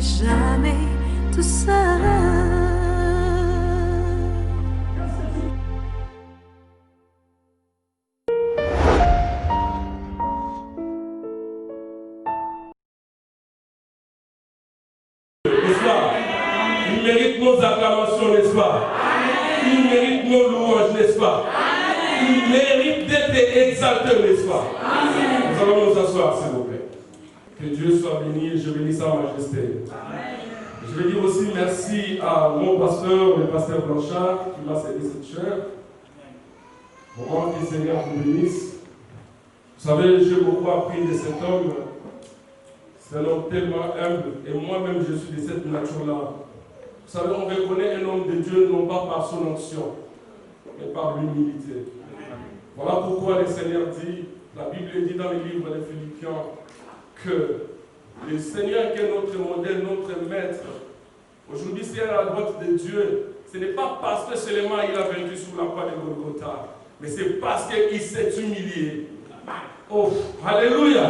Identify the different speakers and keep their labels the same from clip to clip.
Speaker 1: jamais tout seul.
Speaker 2: Il mérite nos acclamations, n'est-ce pas? Il mérite nos louanges, n'est-ce pas? Il mérite d'être exalté, n'est-ce pas? Nous allons nous asseoir, s'il vous plaît. Que Dieu soit béni et je bénis sa majesté. Je vais dire aussi merci à mon pasteur, le pasteur Blanchard, qui m'a cédé cette chair. Vraiment que le Seigneur vous bénisse. Vous savez, j'ai beaucoup appris de cet homme. C'est un homme tellement humble, et moi-même je suis de cette nature-là. Vous savez, on reconnaît un homme de Dieu non pas par son onction, mais par l'humilité. Voilà pourquoi le Seigneur dit, la Bible dit dans le livre des Philippiens, que le Seigneur qui est notre modèle, notre maître, aujourd'hui c'est à la droite de Dieu. Ce n'est pas parce que seulement il a vaincu sous la croix de Golgotha, mais c'est parce qu'il s'est humilié. Oh, alléluia!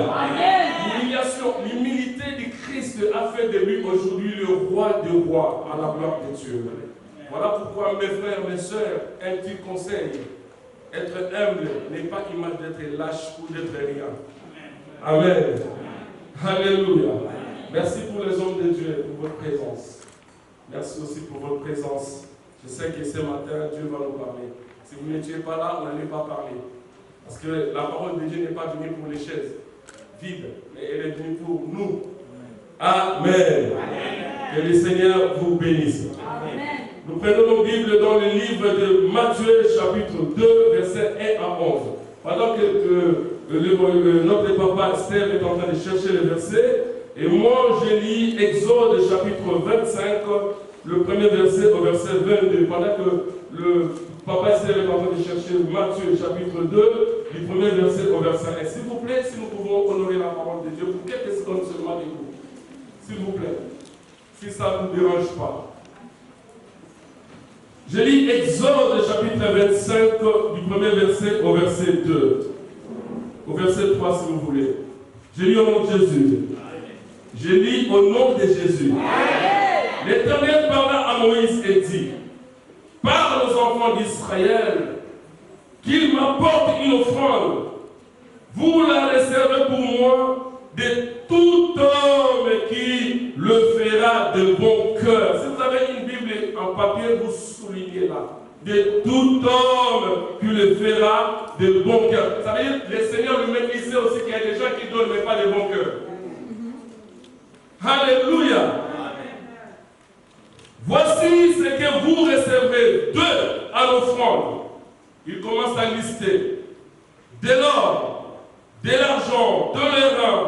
Speaker 2: L'humiliation, l'humilité du Christ a fait de lui aujourd'hui le roi des rois à la gloire de Dieu. Voilà pourquoi mes frères, mes sœurs, un petit conseil. Être humble n'est pas image d'être lâche ou d'être rien. Amen. Alléluia. Merci pour les hommes de Dieu, pour votre présence. Merci aussi pour votre présence. Je sais que ce matin, Dieu va nous parler. Si vous n'étiez pas là, on n'allait pas parler. Parce que la parole de Dieu n'est pas venue pour les chaises vides, mais elle est venue pour nous. Amen. Amen. Que le Seigneur vous bénisse. Amen. Nous prenons nos Bibles dans le livre de Matthieu, chapitre 2, versets 1 à 11. Pendant que notre papa Esther est en train de chercher le verset, et moi je lis Exode, chapitre 25, le premier verset au verset 22. Pendant que le papa Esther est en train de chercher Matthieu, chapitre 2, du premier verset au verset 1. S'il vous plaît, si nous pouvons honorer la parole de Dieu pour quelques secondes seulement d'écoute. S'il vous plaît. Si ça ne vous dérange pas. Je lis Exode, chapitre 25, du premier verset au verset 2. Au verset 3, si vous voulez. Je lis au nom de Jésus. Je lis au nom de Jésus. L'Éternel parla à Moïse et dit, parle aux enfants d'Israël qu'ils m'apportent une offrande. Vous la réservez pour moi de tout homme qui le fera de bon cœur. Si vous avez une Bible en papier, vous soulignez là. De tout homme qui le fera de bon cœur. Ça veut dire que le Seigneur lui-même, il sait aussi qu'il y a des gens qui donnent mais pas de bon cœur. Alléluia. Voici ce que vous réservez à l'offrande. Il commence à lister de l'or, de l'argent, de l'airain,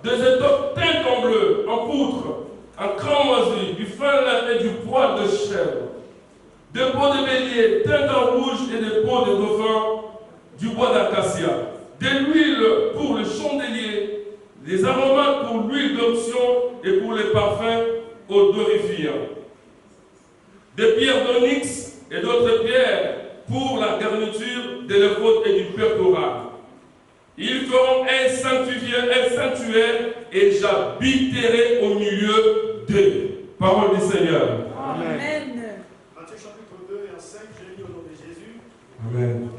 Speaker 2: des étoffes teintes en bleu, en poutre, en cramoisi, du fin lin et du poil de chèvre, des peaux de bélier teintes en rouge et des peaux de dauphin, du bois d'acacia, de l'huile pour le chandelier, des aromates pour l'huile d'onction et pour les parfums odorifiants, des pierres d'onyx et d'autres pierres pour la garniture de l'éphod et du pectoral. Ils feront un sanctuaire et j'habiterai au milieu d'eux. Parole du Seigneur. Amen.
Speaker 3: Matthieu chapitre 2 et 5, je lis au nom de Jésus.
Speaker 2: Amen.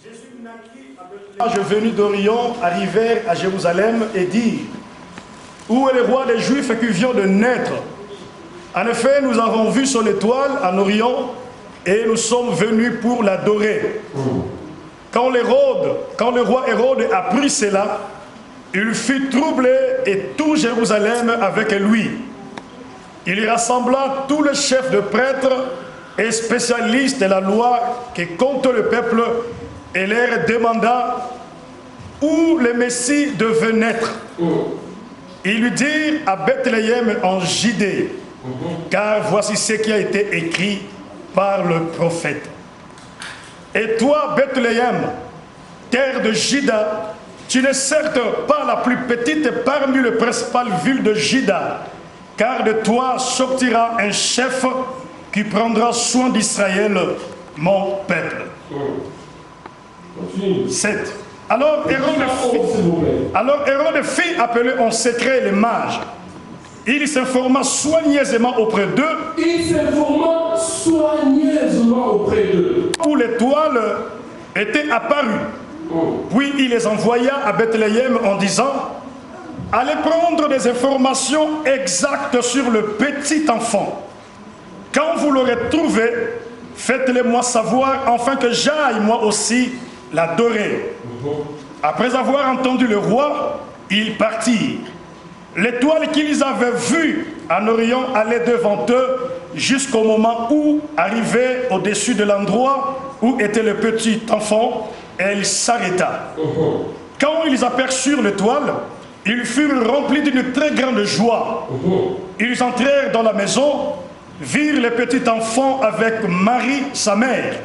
Speaker 3: Jésus naquit à Bethléem. Venus d'Orient arrivèrent à Jérusalem et dirent, où est le roi des Juifs qui vient de naître? En effet, nous avons vu son étoile en Orient et nous sommes venus pour l'adorer. Quand le roi Hérode apprit cela, il fut troublé et tout Jérusalem avec lui. Il rassembla tous les chefs de prêtres et spécialistes de la loi qui comptent le peuple et leur demanda où le Messie devait naître. Ils lui dirent à Bethléem en Judée, car voici ce qui a été écrit par le prophète. Et toi, Bethléem, terre de Juda, tu n'es certes pas la plus petite parmi les principales villes de Juda, car de toi sortira un chef qui prendra soin d'Israël, mon peuple. 7. Alors Hérode fit appeler en secret les mages Il s'informa soigneusement auprès d'eux.
Speaker 2: Il s'informa soigneusement auprès d'eux.
Speaker 3: Où l'étoile était apparue. Puis il les envoya à Bethléem en disant: allez prendre des informations exactes sur le petit enfant. Quand vous l'aurez trouvé, faites-le-moi savoir, afin que j'aille moi aussi l'adorer. Après avoir entendu le roi, ils partirent. L'étoile qu'ils avaient vue en Orient allait devant eux jusqu'au moment où, arrivée au-dessus de l'endroit où était le petit enfant, elle s'arrêta. Quand ils aperçurent l'étoile, ils furent remplis d'une très grande joie. Ils entrèrent dans la maison, virent le petit enfant avec Marie, sa mère,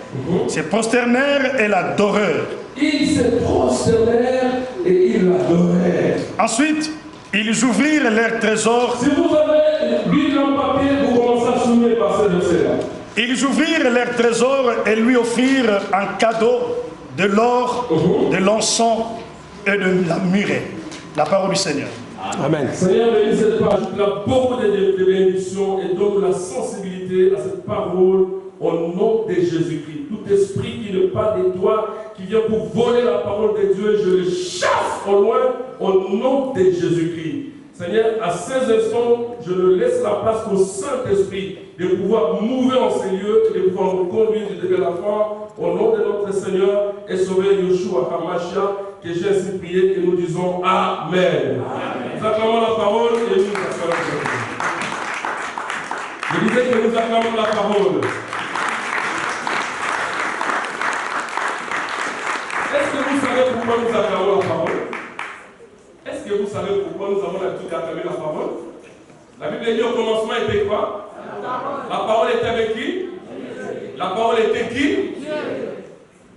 Speaker 3: se prosternèrent et l'adorèrent.
Speaker 2: Ils se prosternèrent et ils l'adorèrent.
Speaker 3: Ensuite, ils ouvrirent leur trésor.
Speaker 2: Si vous avez lu dans le papier, vous commencez à soumettre par ce verset-là.
Speaker 3: Ils ouvrirent leur trésor et lui offrirent un cadeau de l'or, de l'encens et de la myrrhe. La parole du Seigneur.
Speaker 2: Amen. Seigneur, bénis cette page. Il y a beaucoup de bénédictions et donne la sensibilité à cette parole au nom de Jésus-Christ. Tout esprit qui ne parle de toi, qui vient pour voler la parole de Dieu, je le chasse au loin au nom de Jésus-Christ. Seigneur, à ces instants, je ne laisse la place au Saint-Esprit de pouvoir mouvoir en ces lieux et de pouvoir nous conduire du début à la fin au nom de notre Seigneur et Sauveur Yeshua HaMashiach, que j'ai ainsi prié et nous disons Amen. Nous acclamons la parole et nous acclamons la parole. Je disais que nous acclamons la parole. Est-ce que vous savez pourquoi nous acclamons la parole? Est-ce que vous savez pourquoi nous avons l'habitude d'acclamer la parole? La Bible dit au commencement était quoi? La parole était avec qui? La parole était qui?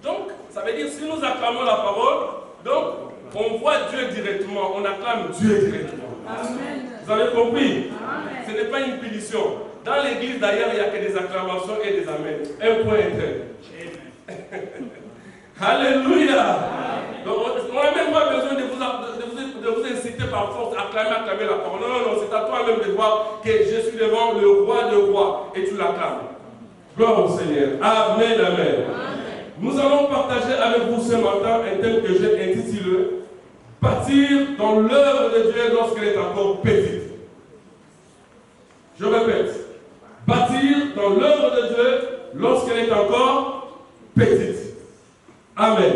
Speaker 2: Donc, ça veut dire si nous acclamons la parole, donc on voit Dieu directement, on acclame Dieu directement. Amen. Vous avez compris? Amen. Ce n'est pas une punition. Dans l'église d'ailleurs, il n'y a que des acclamations et des amens. Un point interne. Alléluia. Donc, on n'a même pas besoin de vous inciter par force à acclamer la parole. Non, c'est à toi-même de voir que je suis devant le roi de rois et tu l'acclames. Gloire au Seigneur. Amen, amen. Amen. Nous allons partager avec vous ce matin un thème que j'ai intitulé « Bâtir dans l'œuvre de Dieu lorsqu'elle est encore petite ». Je répète, bâtir dans l'œuvre de Dieu lorsqu'elle est encore petite. Amen.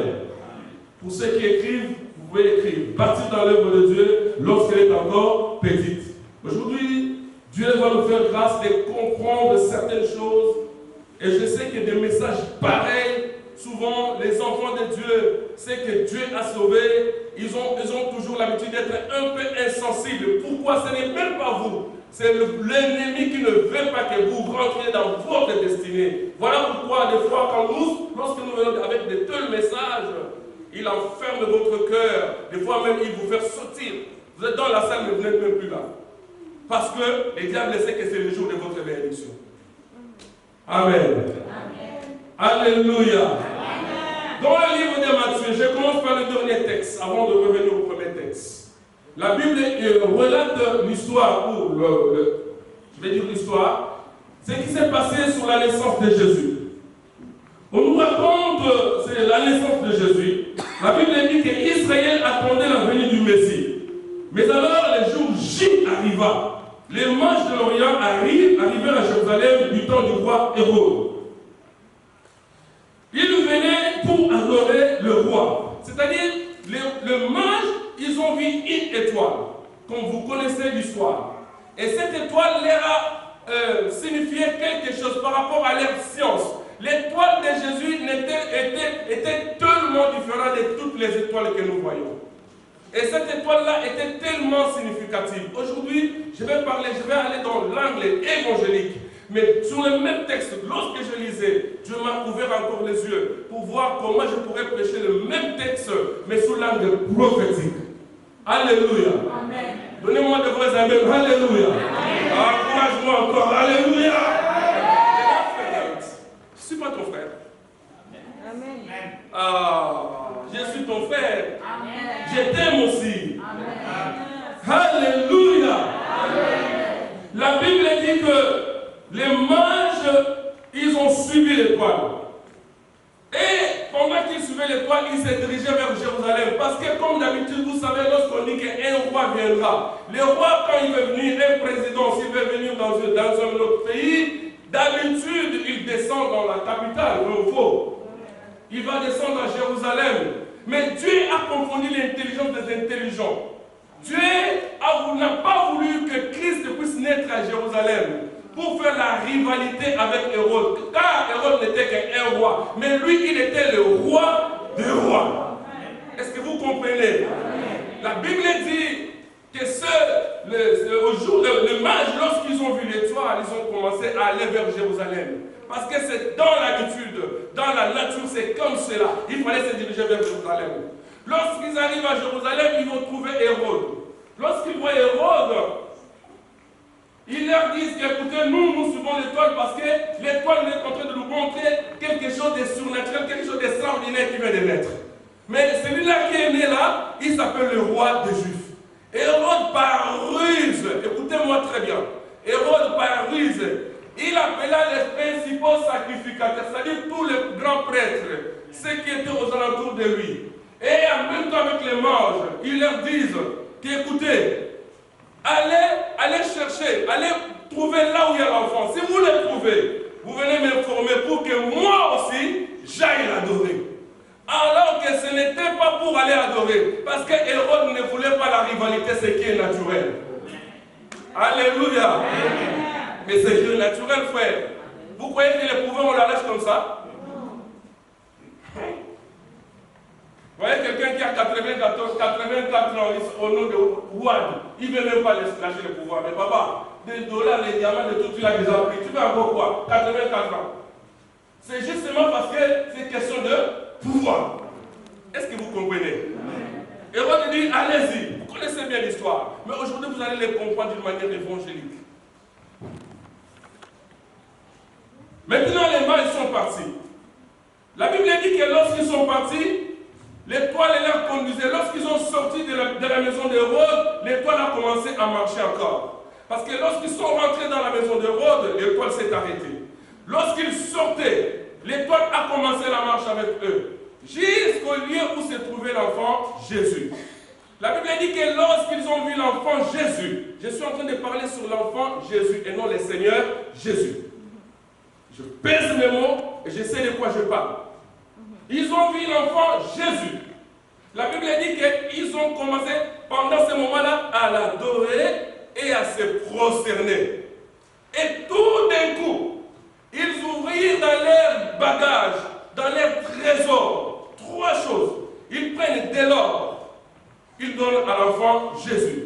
Speaker 2: Pour ceux qui écrivent, vous pouvez écrire « Bâtir dans l'œuvre de Dieu lorsqu'elle est encore petite ». Aujourd'hui, Dieu va nous faire grâce de comprendre certaines choses. Et je sais que des messages pareils, souvent les enfants de Dieu, c'est que Dieu a sauvé, ils ont toujours l'habitude d'être un peu insensibles. Pourquoi? Ce n'est même pas vous. C'est l'ennemi qui ne veut pas que vous rentriez dans votre destinée. Voilà pourquoi des fois, lorsque nous venons avec de tels messages, il enferme votre cœur. Des fois même, il vous fait sortir. Vous êtes dans la salle, mais vous n'êtes même plus là. Parce que le diable sait que c'est le jour de votre bénédiction. Amen. Amen. Alléluia. Amen. Dans le livre de Matthieu, je commence par le dernier texte, avant de revenir au premier texte. La Bible relate l'histoire, ou je vais dire l'histoire, ce qui s'est passé sur la naissance de Jésus. On nous raconte la naissance de Jésus. La Bible dit qu'Israël attendait la venue du Messie. Mais alors, le jour J arriva. Les mages de l'Orient arrivèrent à Jérusalem du temps du roi Hérode. Ils venaient pour adorer le roi. C'est-à-dire, les mages, ils ont vu une étoile, comme vous connaissez l'histoire. Et cette étoile leur a signifié quelque chose par rapport à leur science. L'étoile de Jésus était tellement différente de toutes les étoiles que nous voyons. Et cette étoile-là était tellement significative. Aujourd'hui, je vais aller dans l'angle évangélique. Mais sur le même texte, lorsque je lisais, Dieu m'a ouvert encore les yeux pour voir comment je pourrais prêcher le même texte, mais sous l'angle prophétique. Alléluia. Amen. Donnez-moi de vrais amen. Alléluia. Encourage-moi encore. Alléluia. Je ne suis pas ton frère. Amen. Je suis ton frère. Amen. Je t'aime aussi. Amen. Alléluia. Amen. dit que les mages, ils ont suivi l'étoile. Et pendant qu'ils suivaient l'étoile, ils se dirigeaient vers Jérusalem. Parce que comme d'habitude, vous savez, lorsqu'on dit qu'un roi viendra, le roi, quand il veut venir, un président, s'il veut venir dans un autre pays, d'habitude, il descend dans la capitale, il faut. Il va descendre à Jérusalem. Mais Dieu a confondu l'intelligence des intelligents. Dieu n'a pas voulu que Christ puisse naître à Jérusalem pour faire la rivalité avec Hérode. Car Hérode n'était qu'un roi. Mais lui, il était le roi des rois. Est-ce que vous comprenez? La Bible dit que au jour le mage, lorsqu'ils ont vu l'étoile, ils ont commencé à aller vers Jérusalem. Parce que c'est dans l'habitude, dans la nature, c'est comme cela. Il fallait se diriger vers Jérusalem. Lorsqu'ils arrivent à Jérusalem, ils vont trouver Hérode. Lorsqu'ils voient Hérode, ils leur disent qu'écoutez, nous suivons l'étoile parce que l'étoile est en train de nous montrer quelque chose de surnaturel, quelque chose d'extraordinaire qui vient de naître. Mais celui-là qui est né là, il s'appelle le roi des Juifs. Hérode par ruse, écoutez-moi très bien, Hérode par ruse, il appela les principaux sacrificateurs, c'est-à-dire tous les grands prêtres, ceux qui étaient aux alentours de lui. Et en même temps avec les mages, ils leur disent qu'écoutez, allez chercher, allez trouver là où il y a l'enfant. Si vous le trouvez, vous venez m'informer pour que moi aussi, j'aille l'adorer. Alors que ce n'était pas pour aller adorer, parce que Hérode ne voulait pas la rivalité, ce qui est naturel. Alléluia. Mais c'est Dieu naturel, frère. Vous croyez que les pouvoirs, on la lâche comme ça? Vous voyez quelqu'un qui a 84 ans au nom de Ouad, il ne veut même pas lâcher le pouvoir. Mais papa, des dollars, les diamants, de tout, tu l'as déjà pris. Tu veux encore quoi? 84 ans. C'est justement parce que c'est question de pouvoir. Est-ce que vous comprenez? Hérode dit, allez-y. Vous connaissez bien l'histoire. Mais aujourd'hui, vous allez les comprendre d'une manière évangélique. Maintenant, les mages sont partis. La Bible dit que lorsqu'ils sont partis, l'étoile les conduisait. Lorsqu'ils ont sorti de la maison d'Hérode, l'étoile a commencé à marcher encore. Parce que lorsqu'ils sont rentrés dans la maison d'Hérode, l'étoile s'est arrêtée. Lorsqu'ils sortaient, l'étoile a commencé la marche avec eux. Jusqu'au lieu où se trouvait l'enfant Jésus. La Bible dit que lorsqu'ils ont vu l'enfant Jésus, je suis en train de parler sur l'enfant Jésus et non le Seigneur Jésus. Je pèse mes mots et je sais de quoi je parle. Ils ont vu l'enfant Jésus. La Bible dit qu'ils ont commencé pendant ce moment-là à l'adorer et à se prosterner. Et tout d'un coup, ils ouvrirent dans leurs bagages, dans leurs trésors, trois choses. Ils prennent de l'or, ils donnent à l'enfant Jésus.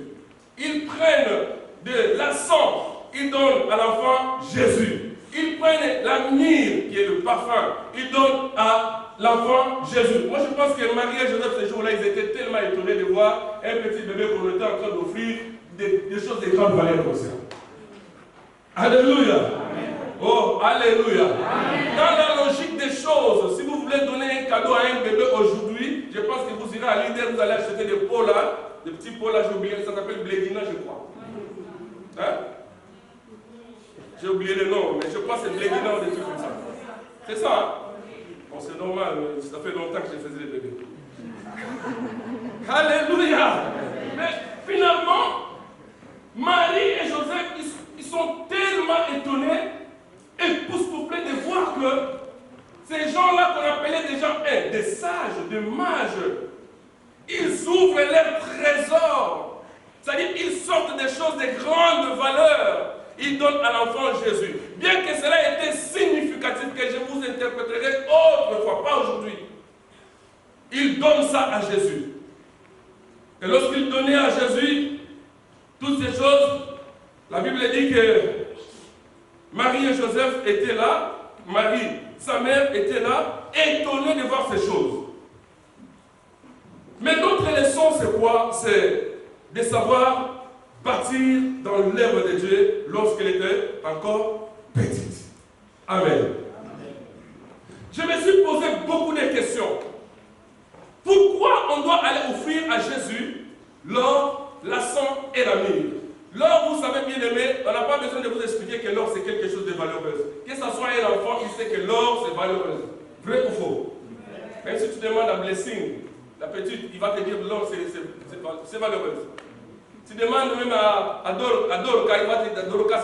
Speaker 2: Ils prennent de l'encens, ils donnent à l'enfant Jésus. Ils prennent la myrrhe, qui est le parfum, ils donnent à l'enfant Jésus. Moi, je pense que Marie et Joseph, ces jours-là, ils étaient tellement étonnés de voir un petit bébé qu'on était en train d'offrir des choses de grande valeur comme ça. Alléluia. Amen. Oh, alléluia. Amen. Dans la logique des choses, si vous voulez donner un cadeau à un bébé aujourd'hui, je pense que vous irez à l'idée, vous allez acheter des pots là, des petits pots là, j'ai oublié, ça s'appelle blédina, je crois. Hein? J'ai oublié le nom, mais je crois que c'est blédina ou des trucs comme ça. C'est ça, hein? Bon, c'est normal, ça fait longtemps que je faisais des bébés. Alléluia. Mais finalement, Marie et Joseph, ils sont tellement étonnés et époustouflés de voir que ces gens-là qu'on appelait des gens, des sages, des mages, ils ouvrent leurs trésors. C'est-à-dire qu'ils sortent des choses de grande valeur. Ils donnent à l'enfant Jésus. Bien que cela ait été significatif, que je vous interpréterai autrefois, pas aujourd'hui. Ils donnent ça à Jésus. Et lorsqu'ils donnaient à Jésus toutes ces choses, la Bible dit que Marie et Joseph étaient là, Marie, sa mère, était là, étonnée de voir ces choses. Mais notre leçon, c'est quoi? C'est de savoir bâtir dans l'œuvre de Dieu lorsqu'elle était encore petite. Amen. Je me suis posé beaucoup de questions. Pourquoi on doit aller offrir à Jésus l'or, l'encens et la myrrhe? L'or, vous savez bien aimé, on n'a pas besoin de vous expliquer que l'or c'est quelque chose de valeureux. Que ce soit un enfant, il sait que l'or c'est valeureux. Vrai ou faux? Même si tu demandes à Blessing, la petite, il va te dire l'or c'est valeureux. Tu demandes même à Doroka, il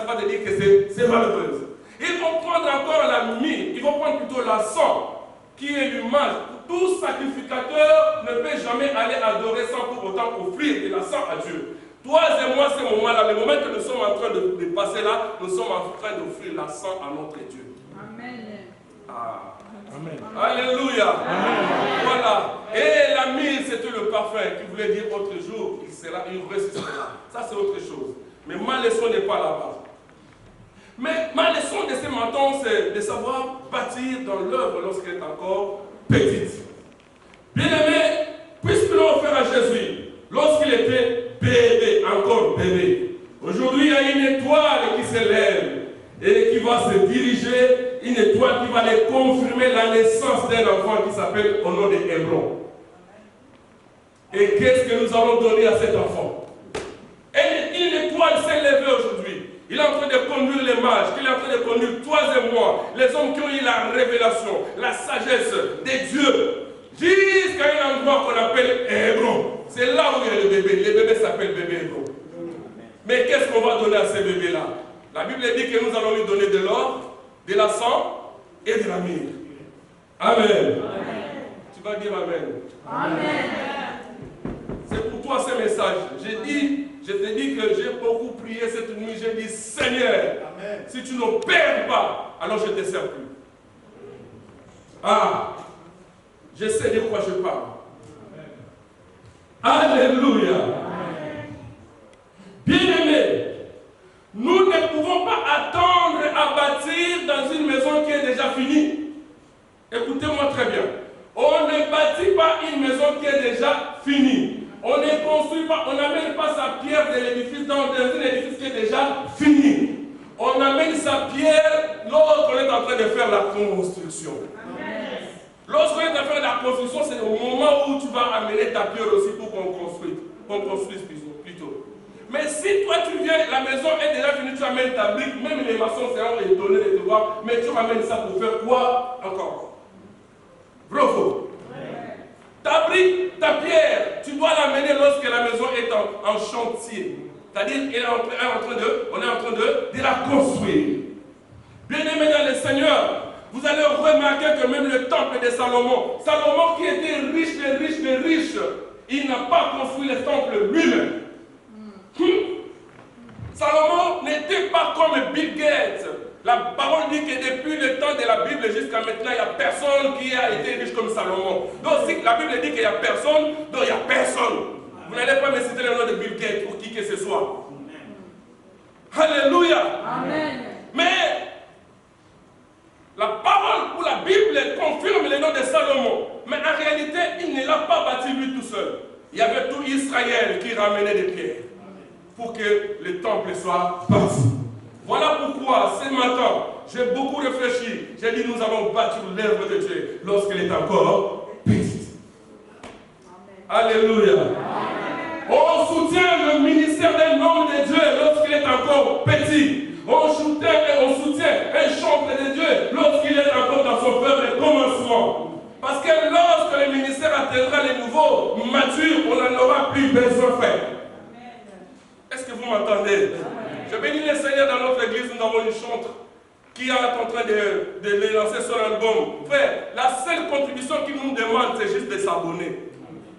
Speaker 2: va te dire que c'est valeureux. Ils vont prendre encore la mie, ils vont prendre plutôt la sang, qui est l'image. Tout sacrificateur ne peut jamais aller adorer sans pour autant offrir de la sang à Dieu. Toi et moi, ce moment-là, le moment que nous sommes en train de passer là, nous sommes en train d'offrir la sang à notre Dieu. Amen. Ah. Amen. Alléluia. Amen. Voilà. Et la myrrhe, c'était le parfum qui voulait dire autre jour, il ressuscitera. Ça, c'est autre chose. Mais ma leçon n'est pas là-bas. Mais ma leçon de ce matin, c'est de savoir bâtir dans l'œuvre lorsqu'elle est encore petite. Bien-aimé, puisque l'on offert à Jésus, lorsqu'il était bébé, encore bébé, aujourd'hui il y a une étoile qui s'élève et qui va se diriger, une étoile qui va aller confirmer la naissance d'un enfant qui s'appelle au nom de Hébron. Et qu'est-ce que nous allons donner à cet enfant? Et une étoile s'est levée aujourd'hui. Il est en train de conduire les mages, il est en train de conduire toi et moi, les hommes qui ont eu la révélation, la sagesse des dieux, jusqu'à un endroit qu'on appelle Hébron. C'est là où il y a le bébé. Le bébé s'appelle bébé Hébron. Mais qu'est-ce qu'on va donner à ce bébé-là? La Bible dit que nous allons lui donner de l'or, de la sang et de la myrrhe. Amen. Amen. Tu vas dire Amen. Amen. C'est pour toi ce message. Je te dis que j'ai beaucoup prié cette nuit. J'ai dit, Seigneur, amen, si tu n'opères pas, alors je ne te sers plus. Ah, je sais de quoi je parle. Amen. Alléluia. Amen. Bien-aimés, nous ne pouvons pas attendre à bâtir dans une maison qui est déjà finie. Écoutez-moi très bien. On ne bâtit pas une maison qui est déjà finie. On ne construit pas, on n'amène pas sa pierre de l'édifice dans un édifice qui est déjà fini. On amène sa pierre lorsqu'on est en train de faire la construction. Amen. Lorsqu'on est en train de faire la construction, c'est au moment où tu vas amener ta pierre aussi pour qu'on construise plutôt. Mais si toi tu viens, la maison est déjà finie, tu amènes ta brique, même les maçons seront étonnés de te voir, mais tu ramènes ça pour faire quoi encore? Bravo. Ta brique, ta pierre, tu dois l'amener lorsque la maison est en chantier. C'est-à-dire on est en train de la construire. Bien-aimés dans le Seigneur, vous allez remarquer que même le temple de Salomon, Salomon qui était riche, il n'a pas construit le temple lui-même. Salomon n'était pas comme Bill Gates. La parole dit que depuis le temps de la Bible jusqu'à maintenant, il n'y a personne qui a été riche comme Salomon. Donc si la Bible dit qu'il n'y a personne, donc il n'y a personne. Vous n'allez pas me citer le nom de Bill Gates pour qui que ce soit. Alléluia. Amen. Mais la parole ou la Bible confirme le nom de Salomon. Mais en réalité, il ne l'a pas bâti lui tout seul. Il y avait tout Israël qui ramenait des pierres pour que le temple soit bâti. Voilà pourquoi ce matin, j'ai beaucoup réfléchi. J'ai dit nous allons bâtir l'œuvre de Dieu lorsqu'elle est encore petite. Alléluia. Amen. On soutient le ministère d'un homme de Dieu lorsqu'il est encore petit. On soutient un chantre de Dieu lorsqu'il est encore dans son faible commencement. Parce que lorsque le ministère atteindra les niveaux matures, on n'en aura plus besoin de faire. Est-ce que vous m'entendez? Je bénis le Seigneur dans notre église, nous avons une chantre qui est en train de lancer son album. Frère, la seule contribution qu'il nous demande, c'est juste de s'abonner.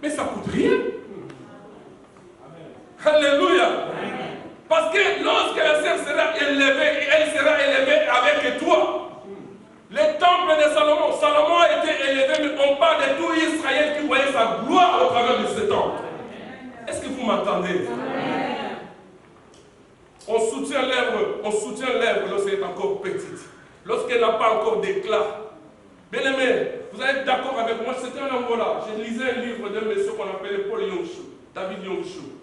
Speaker 2: Mais ça ne coûte rien. Amen. Alléluia. Parce que lorsque la sœur sera élevée, elle sera élevée avec toi. Le temple de Salomon, Salomon a été élevé, mais on parle de tout Israël qui voyait sa gloire au travers de ce temple. Est-ce que vous m'entendez? On soutient l'œuvre lorsqu'elle est encore petite, lorsqu'elle n'a pas encore d'éclat. Bien aimé, vous allez être d'accord avec moi, c'était un Angola. Je lisais un livre d'un monsieur qu'on appelait Paul Yongshou, David Yongshou.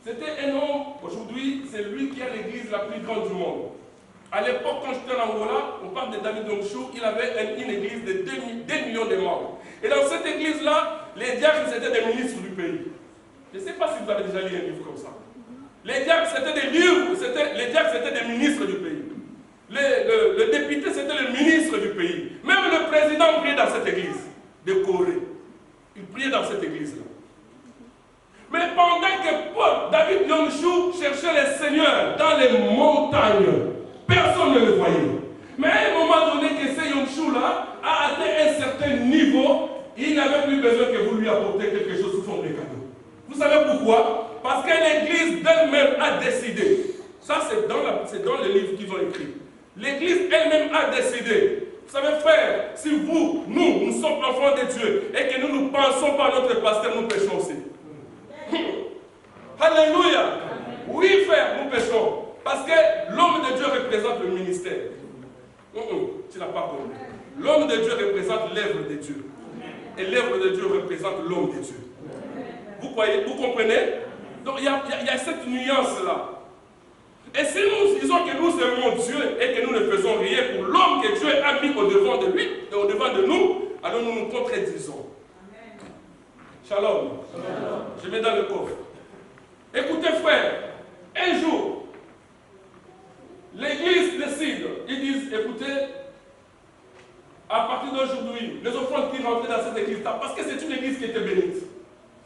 Speaker 2: C'était un homme, aujourd'hui, c'est lui qui a l'église la plus grande du monde. À l'époque, quand j'étais en Angola, on parle de David Yongshou, il avait une église de 2 millions de membres. Et dans cette église-là, les diacres étaient des ministres du pays. Je ne sais pas si vous avez déjà lu un livre comme ça. Les diacres, c'était des livres, les diacres, c'était des ministres du pays. Le député, c'était le ministre du pays. Même le président priait dans cette église de Corée. Il priait dans cette église-là. Mais pendant que Paul, David Yongchou cherchait les seigneurs dans les montagnes, personne ne le voyait. Mais à un moment donné que ce Yongchou-là a atteint un certain niveau, il n'avait plus besoin que vous lui apportiez quelque chose sous forme de cadeau. Vous savez pourquoi? Parce que l'église d'elle-même a décidé. Ça, c'est dans le livre qu'ils ont écrit. L'église elle-même a décidé. Vous savez, frère, si nous sommes enfants de Dieu et que nous ne pensons pas à notre pasteur, nous péchons aussi. Alléluia. Oui, frère, nous péchons. Parce que l'homme de Dieu représente le ministère. Tu n'as pas compris. L'homme de Dieu représente l'œuvre de Dieu. Et l'œuvre de Dieu représente l'homme de Dieu. Vous croyez, vous comprenez? Donc il y a cette nuance-là. Et si nous disons que nous aimons Dieu et que nous ne faisons rien pour l'homme que Dieu a mis au-devant de lui et au-devant de nous, alors nous nous contredisons. Shalom. Shalom. Je mets dans le coffre. Écoutez, frère, un jour, l'église décide, ils disent, écoutez, à partir d'aujourd'hui, les offrandes qui rentraient dans cette église-là, parce que c'est une église qui était bénite,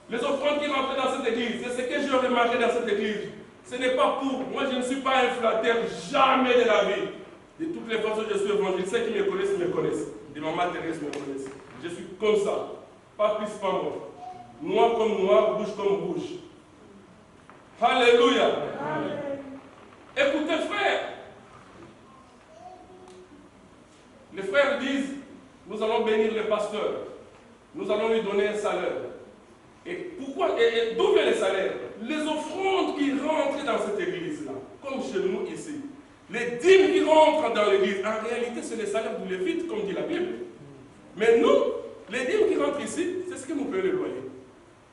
Speaker 2: les offrandes qui rentraient dans cette église, c'est ce que j'ai remarqué dans cette église. Ce n'est pas pour, moi je ne suis pas un flatteur, jamais de la vie. De toutes les façons, je suis évangéliste. Ceux qui me connaissent. De maman Thérèse me connaissent. Je suis comme ça. Pas plus, pas moins. Noir comme noir, bouche comme bouche. Alléluia. Amen. Écoutez, frère. Les frères disent, nous allons bénir le pasteur. Nous allons lui donner un salaire. Et pourquoi? Et d'où viennent les salaires? Les offrandes qui rentrent dans cette église-là, comme chez nous ici, les dîmes qui rentrent dans l'église, en réalité, c'est les salaires du Lévite, comme dit la Bible. Mais nous, les dîmes qui rentrent ici, c'est ce que nous payons le loyer.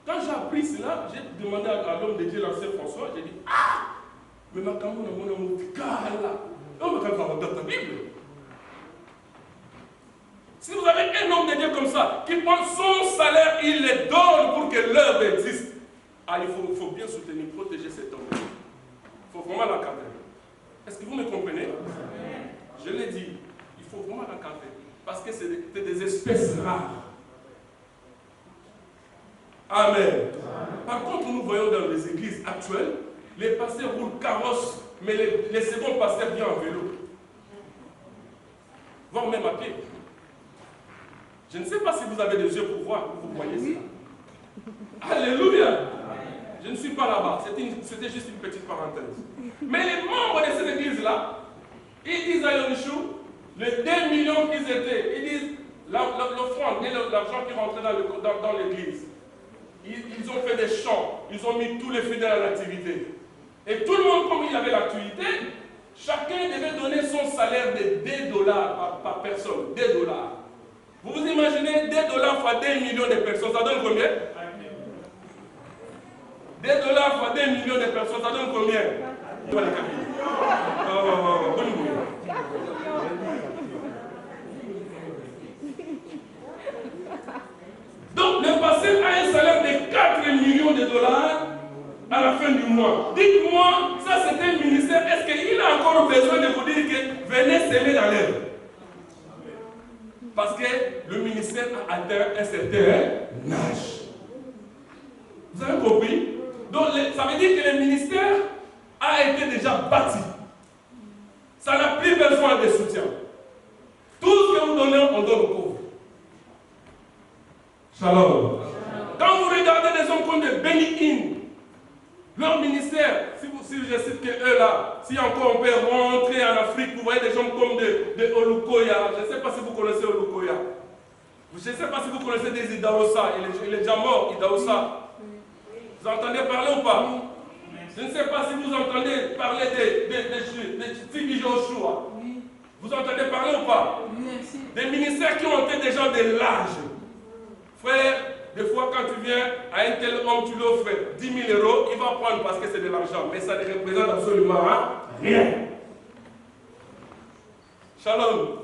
Speaker 2: Quand j'ai appris cela, j'ai demandé à l'homme de Dieu, l'ancien François, j'ai dit, ah, mais ma camoufle, mon là. On me dans ta Bible. Si vous avez un homme de Dieu comme ça, qui prend son salaire, il le donne pour que l'œuvre existe. Ah, il faut bien soutenir, protéger cet homme. Il faut vraiment l'encadrer. Est-ce que vous me comprenez? Je l'ai dit, il faut vraiment l'encadrer. Parce que c'est des espèces rares. Amen. Par contre, nous voyons dans les églises actuelles, les pasteurs roulent carrosse, mais les seconds pasteurs viennent en vélo. Voire même à pied. Je ne sais pas si vous avez des yeux pour voir, vous voyez ça. Alléluia. Je ne suis pas là-bas, c'était juste une petite parenthèse. Mais les membres de cette église-là, ils disent à Yonchou, les 2 millions qu'ils étaient, ils disent l'offrande et l'argent qui rentrait dans l'église. Ils ont fait des chants, ils ont mis tous les fidèles à l'activité. Et tout le monde, comme il avait l'activité, chacun devait donner son salaire de $2 par personne, $2. Vous vous imaginez $2 fois 2 millions de personnes, ça donne combien? $2 fois 2 millions de personnes, ça donne combien? Donc le pasteur a un salaire de 4 millions de dollars à la fin du mois. Dites-moi, ça c'est un ministère, est-ce qu'il a encore besoin de vous dire que venez s'aimer dans l'œuvre? Parce que le ministère a atteint un certain âge. Vous avez compris? Donc ça veut dire que le ministère a été déjà bâti. Ça n'a plus besoin de soutien. Tout ce que vous donnez, on donne aux pauvres. Shalom. Quand vous regardez des hommes comme des Béni-In, leur ministère, si je cite que eux là, si encore on peut rentrer en Afrique, vous voyez des gens comme de Olukoya. Je ne sais pas si vous connaissez Olukoya. Je ne sais pas si vous connaissez des Idaosa, il est déjà mort, Idaosa. Vous entendez parler ou pas? Je ne sais pas si vous entendez parler de Tibi Joshua. Vous entendez parler ou pas? Des ministères qui ont été des gens de l'âge. Frère, des fois quand tu viens à un tel homme, tu lui offres 10 000 €, il va prendre parce que c'est de l'argent. Mais ça ne représente absolument rien. Shalom.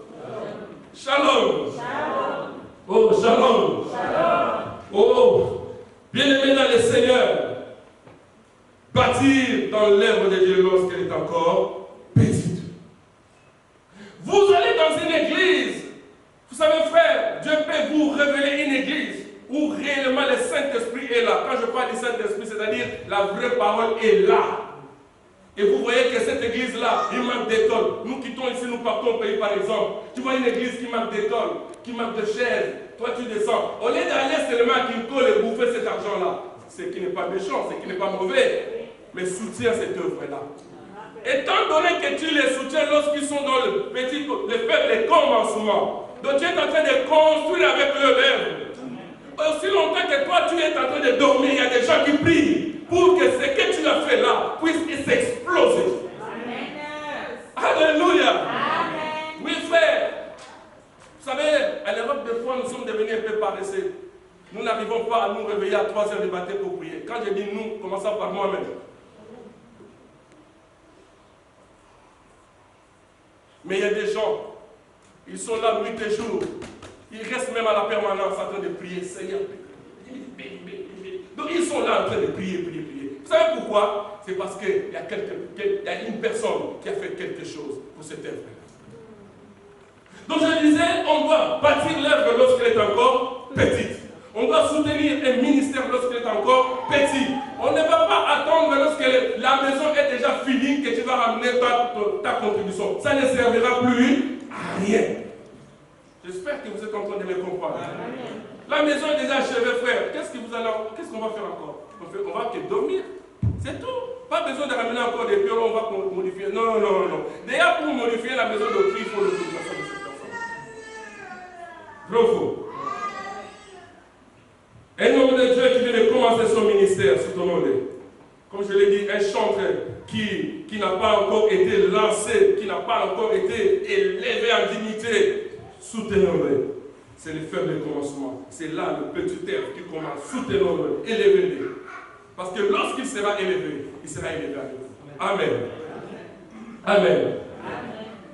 Speaker 2: Shalom. Shalom. Oh, shalom. Shalom. Oh, bien-aimés dans le Seigneur. bâtir dans l'œuvre de Dieu lorsqu'elle est encore petite. Vous allez dans une église. Vous savez, frère, Dieu peut vous révéler une église où réellement le Saint-Esprit est là. Quand je parle du Saint-Esprit, c'est-à-dire la vraie parole est là. Et vous voyez que cette église-là, il manque d'étoiles. Nous quittons ici, nous partons au pays par exemple. Tu vois une église qui manque d'étoiles, qui manque de chaises. Toi, tu descends. Au lieu d'aller seulement à Kinko et bouffer cet argent-là, ce qui n'est pas méchant, ce qui n'est pas mauvais, mais soutiens cette œuvre-là. Étant donné que tu les soutiens lorsqu'ils sont dans le petit, les faibles commencements, donc tu es en train de construire avec leurs lèvres. Aussi longtemps que toi, tu es en train de dormir, il y a des gens qui prient pour que ce que tu as fait là puisse s'exploser. Alléluia. Amen. Oui, frère. Vous savez, à l'Europe, des fois, nous sommes devenus un peu paresseux. Nous n'arrivons pas à nous réveiller à 3 heures du matin pour prier. Quand je dis nous, commençons par moi-même. Mais il y a des gens, ils sont là nuit et jour. Ils restent même à la permanence en train de prier. Seigneur, donc ils sont là en train de prier, prier, prier. Vous savez pourquoi? C'est parce qu'il y a une personne qui a fait quelque chose pour cette œuvre. Donc je disais, on doit bâtir l'œuvre lorsqu'elle est encore petite. On doit soutenir un ministère lorsqu'elle est encore petit. On ne va pas attendre lorsque la maison est déjà finie que tu vas ramener ta contribution. Ça ne servira plus à rien. J'espère que vous êtes en train de me comprendre. La maison est déjà achevée, frère. Qu'est-ce qu'on va faire encore? On va que dormir. C'est tout. Pas besoin de ramener encore des pierres, on va modifier. Non, non, non. Déjà, pour modifier la maison de Christ, il faut le toute façon de cette personne. Vrai ou faux? Un homme de Dieu qui vient de commencer son ministère, soutenons-le. Comme je l'ai dit, un chantre qui n'a pas encore été lancé, qui n'a pas encore été élevé en dignité, soutenons-le. C'est le faible commencement. C'est là le petit œuvre qui commence. Soutenons-le, élevez-le. Parce que lorsqu'il sera élevé, il sera élevé avec vous. Amen. Amen.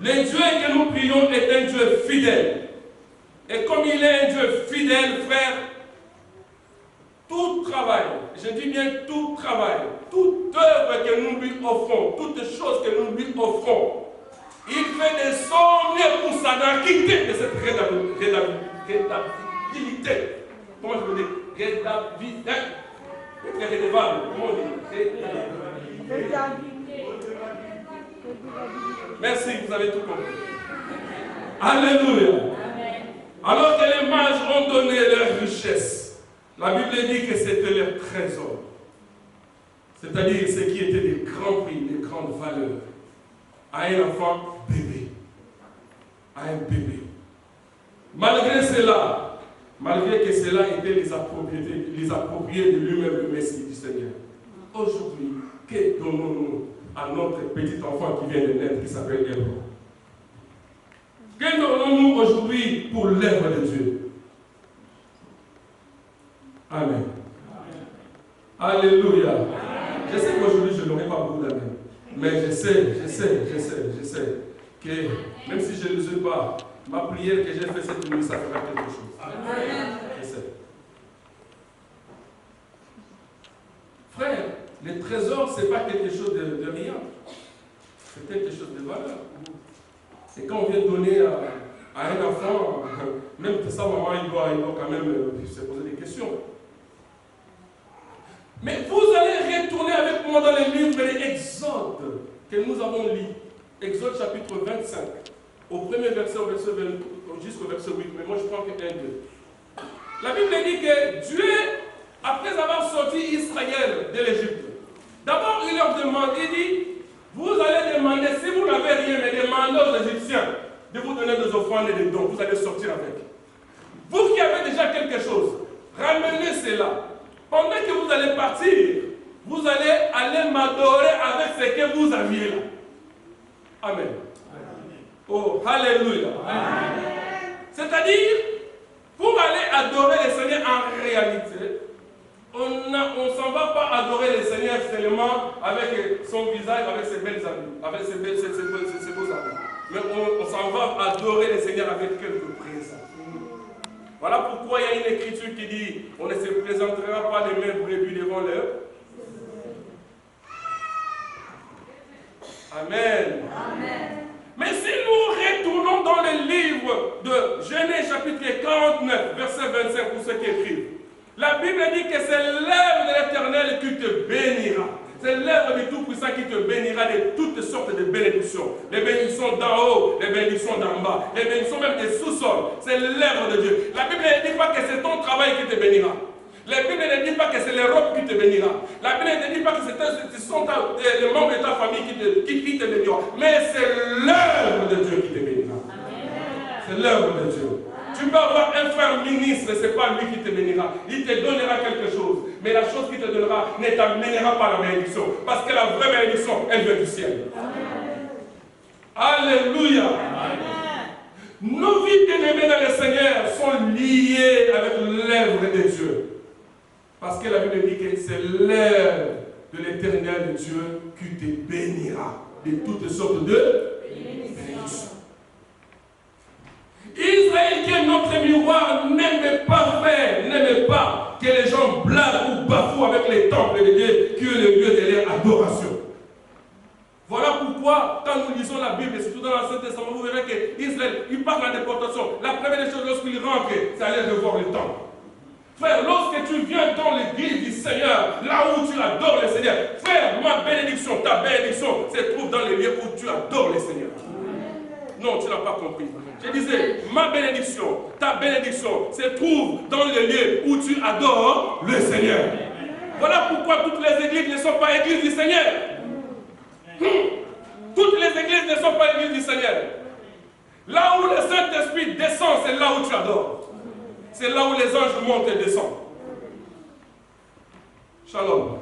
Speaker 2: Le Dieu que nous prions est un Dieu fidèle. Et comme il est un Dieu fidèle, frère, tout travail, je dis bien tout travail, toute œuvre que nous lui offrons, toutes choses que nous lui offrons, il fait de son mieux pour s'adapter de cette rédabilité. Comment je veux dire? Rédabilité. Rédévable. Comment on dit? Merci, vous avez tout compris. Alléluia. Alors que les mages ont donné leur richesse, la Bible dit que c'était leur trésor. C'est-à-dire ce qui était des grands prix, des grandes valeurs. À un enfant bébé. À un bébé. Malgré cela, malgré que cela était les appropriés de lui-même, le Messie du Seigneur. Aujourd'hui, que donnons-nous à notre petit enfant qui vient de naître, qui s'appelle Hébreu? Que donnons-nous aujourd'hui pour l'œuvre de Dieu? Amen. Alléluia. Je sais qu'aujourd'hui, je n'aurai pas beaucoup d'amen. Mais je sais que même si je ne le sais pas, ma prière que j'ai faite cette nuit, ça fera quelque chose. Amen. Je sais. Frère, le trésor, ce n'est pas quelque chose de rien. C'est quelque chose de valeur. Et quand on vient donner à un enfant, même que sa maman, il doit quand même se poser des questions. Mais vous allez retourner avec moi dans les livres de l'Exode que nous avons lu. Exode chapitre 25. Au premier verset, jusqu'au verset 8. Mais moi je prends que 1, 2. La Bible dit que Dieu, après avoir sorti Israël de l'Égypte, d'abord il leur demande, il dit, vous allez demander, si vous n'avez rien, mais demandez aux Égyptiens de vous donner des offrandes et des dons, vous allez sortir avec. Vous qui avez déjà quelque chose, ramenez cela. Pendant que vous allez partir, vous allez aller m'adorer avec ce que vous aviez là. Amen. Oh, alléluia. C'est-à-dire, pour aller adorer le Seigneur en réalité, on ne s'en va pas adorer le Seigneur seulement avec son visage, avec ses belles amies, avec ses beaux amis. Mais on s'en va adorer le Seigneur avec quelques présents. Voilà pourquoi il y a une écriture qui dit on ne se présentera pas les mêmes brebis devant l'heure. Amen. Amen. Mais si nous retournons dans le livre de Genèse chapitre 49, verset 25, pour ceux qui écrivent, la Bible dit que c'est l'œuvre de l'Éternel qui te bénira. C'est l'œuvre du Tout-Puissant qui te bénira de toutes sortes de bénédictions. Les bénédictions d'en haut, les bénédictions d'en bas, les bénédictions même des sous-sols. C'est l'œuvre de Dieu. La Bible ne dit pas que c'est ton travail qui te bénira. La Bible ne dit pas que c'est les robes qui te bénira. La Bible ne dit pas que ce sont les membres de ta famille qui te bénira. Mais c'est l'œuvre de Dieu qui te bénira. C'est l'œuvre de Dieu. Tu peux avoir un frère ministre, ce n'est pas lui qui te bénira. Il te donnera quelque chose. Mais la chose qu'il te donnera ne t'amènera pas la bénédiction. Parce que la vraie bénédiction, elle vient du ciel. Amen. Alléluia. Nos vies bien-aimées dans le Seigneur sont liées avec l'œuvre de Dieu. Parce que la Bible dit que c'est l'œuvre de l'Éternel de Dieu qui te bénira de toutes sortes de bénédictions. Israël, qui est notre miroir, n'aime pas faire, n'aime pas que les gens blaguent ou bafouent avec les temples de Dieu, qui est le lieu de leur adoration. Voilà pourquoi, quand nous lisons la Bible, et surtout dans l'Ancien Testament, vous verrez qu'Israël, il part en déportation. La première des choses, lorsqu'il rentre, c'est aller revoir le temple. Frère, lorsque tu viens dans l'église du Seigneur, là où tu adores le Seigneur, frère, ma bénédiction, ta bénédiction, se trouve dans les lieux où tu adores le Seigneur. Non, tu n'as pas compris. Je disais, ma bénédiction, ta bénédiction se trouve dans le lieu où tu adores le Seigneur. Voilà pourquoi toutes les églises ne sont pas églises du Seigneur. Toutes les églises ne sont pas églises du Seigneur. Là où le Saint-Esprit descend, c'est là où tu adores. C'est là où les anges montent et descendent. Shalom.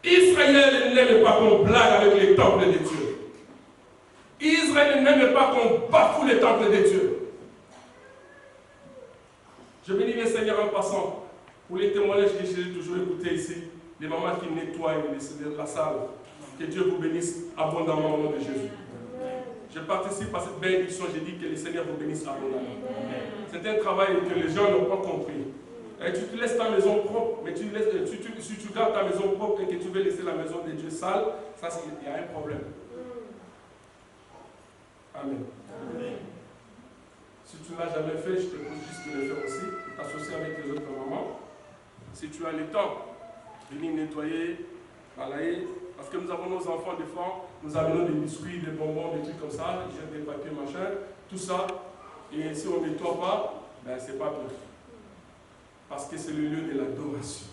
Speaker 2: Israël n'aime pas qu'on blague avec les temples de Dieu. Israël n'aime pas qu'on bafoue les temples de Dieu. Je bénis le Seigneur en passant pour les témoignages que j'ai toujours écoutés ici, les mamans qui nettoient la salle. Que Dieu vous bénisse abondamment au nom de Jésus. Je participe à cette bénédiction, j'ai dit que le Seigneur vous bénisse abondamment. C'est un travail que les gens n'ont pas compris. Et tu te laisses ta maison propre, mais si tu gardes ta maison propre et que tu veux laisser la maison de Dieu sale, ça, il y a un problème. Amen. Si tu ne l'as jamais fait, je te pose juste de le faire aussi, de t'associer avec les autres mamans. Si tu as le temps, venir nettoyer, balayer, parce que nous avons nos enfants des fois, nous amenons des biscuits, des bonbons, des trucs comme ça, ils jettent des papiers, machin, tout ça. Et si on ne nettoie pas, ben c'est pas bien. Parce que c'est le lieu de l'adoration.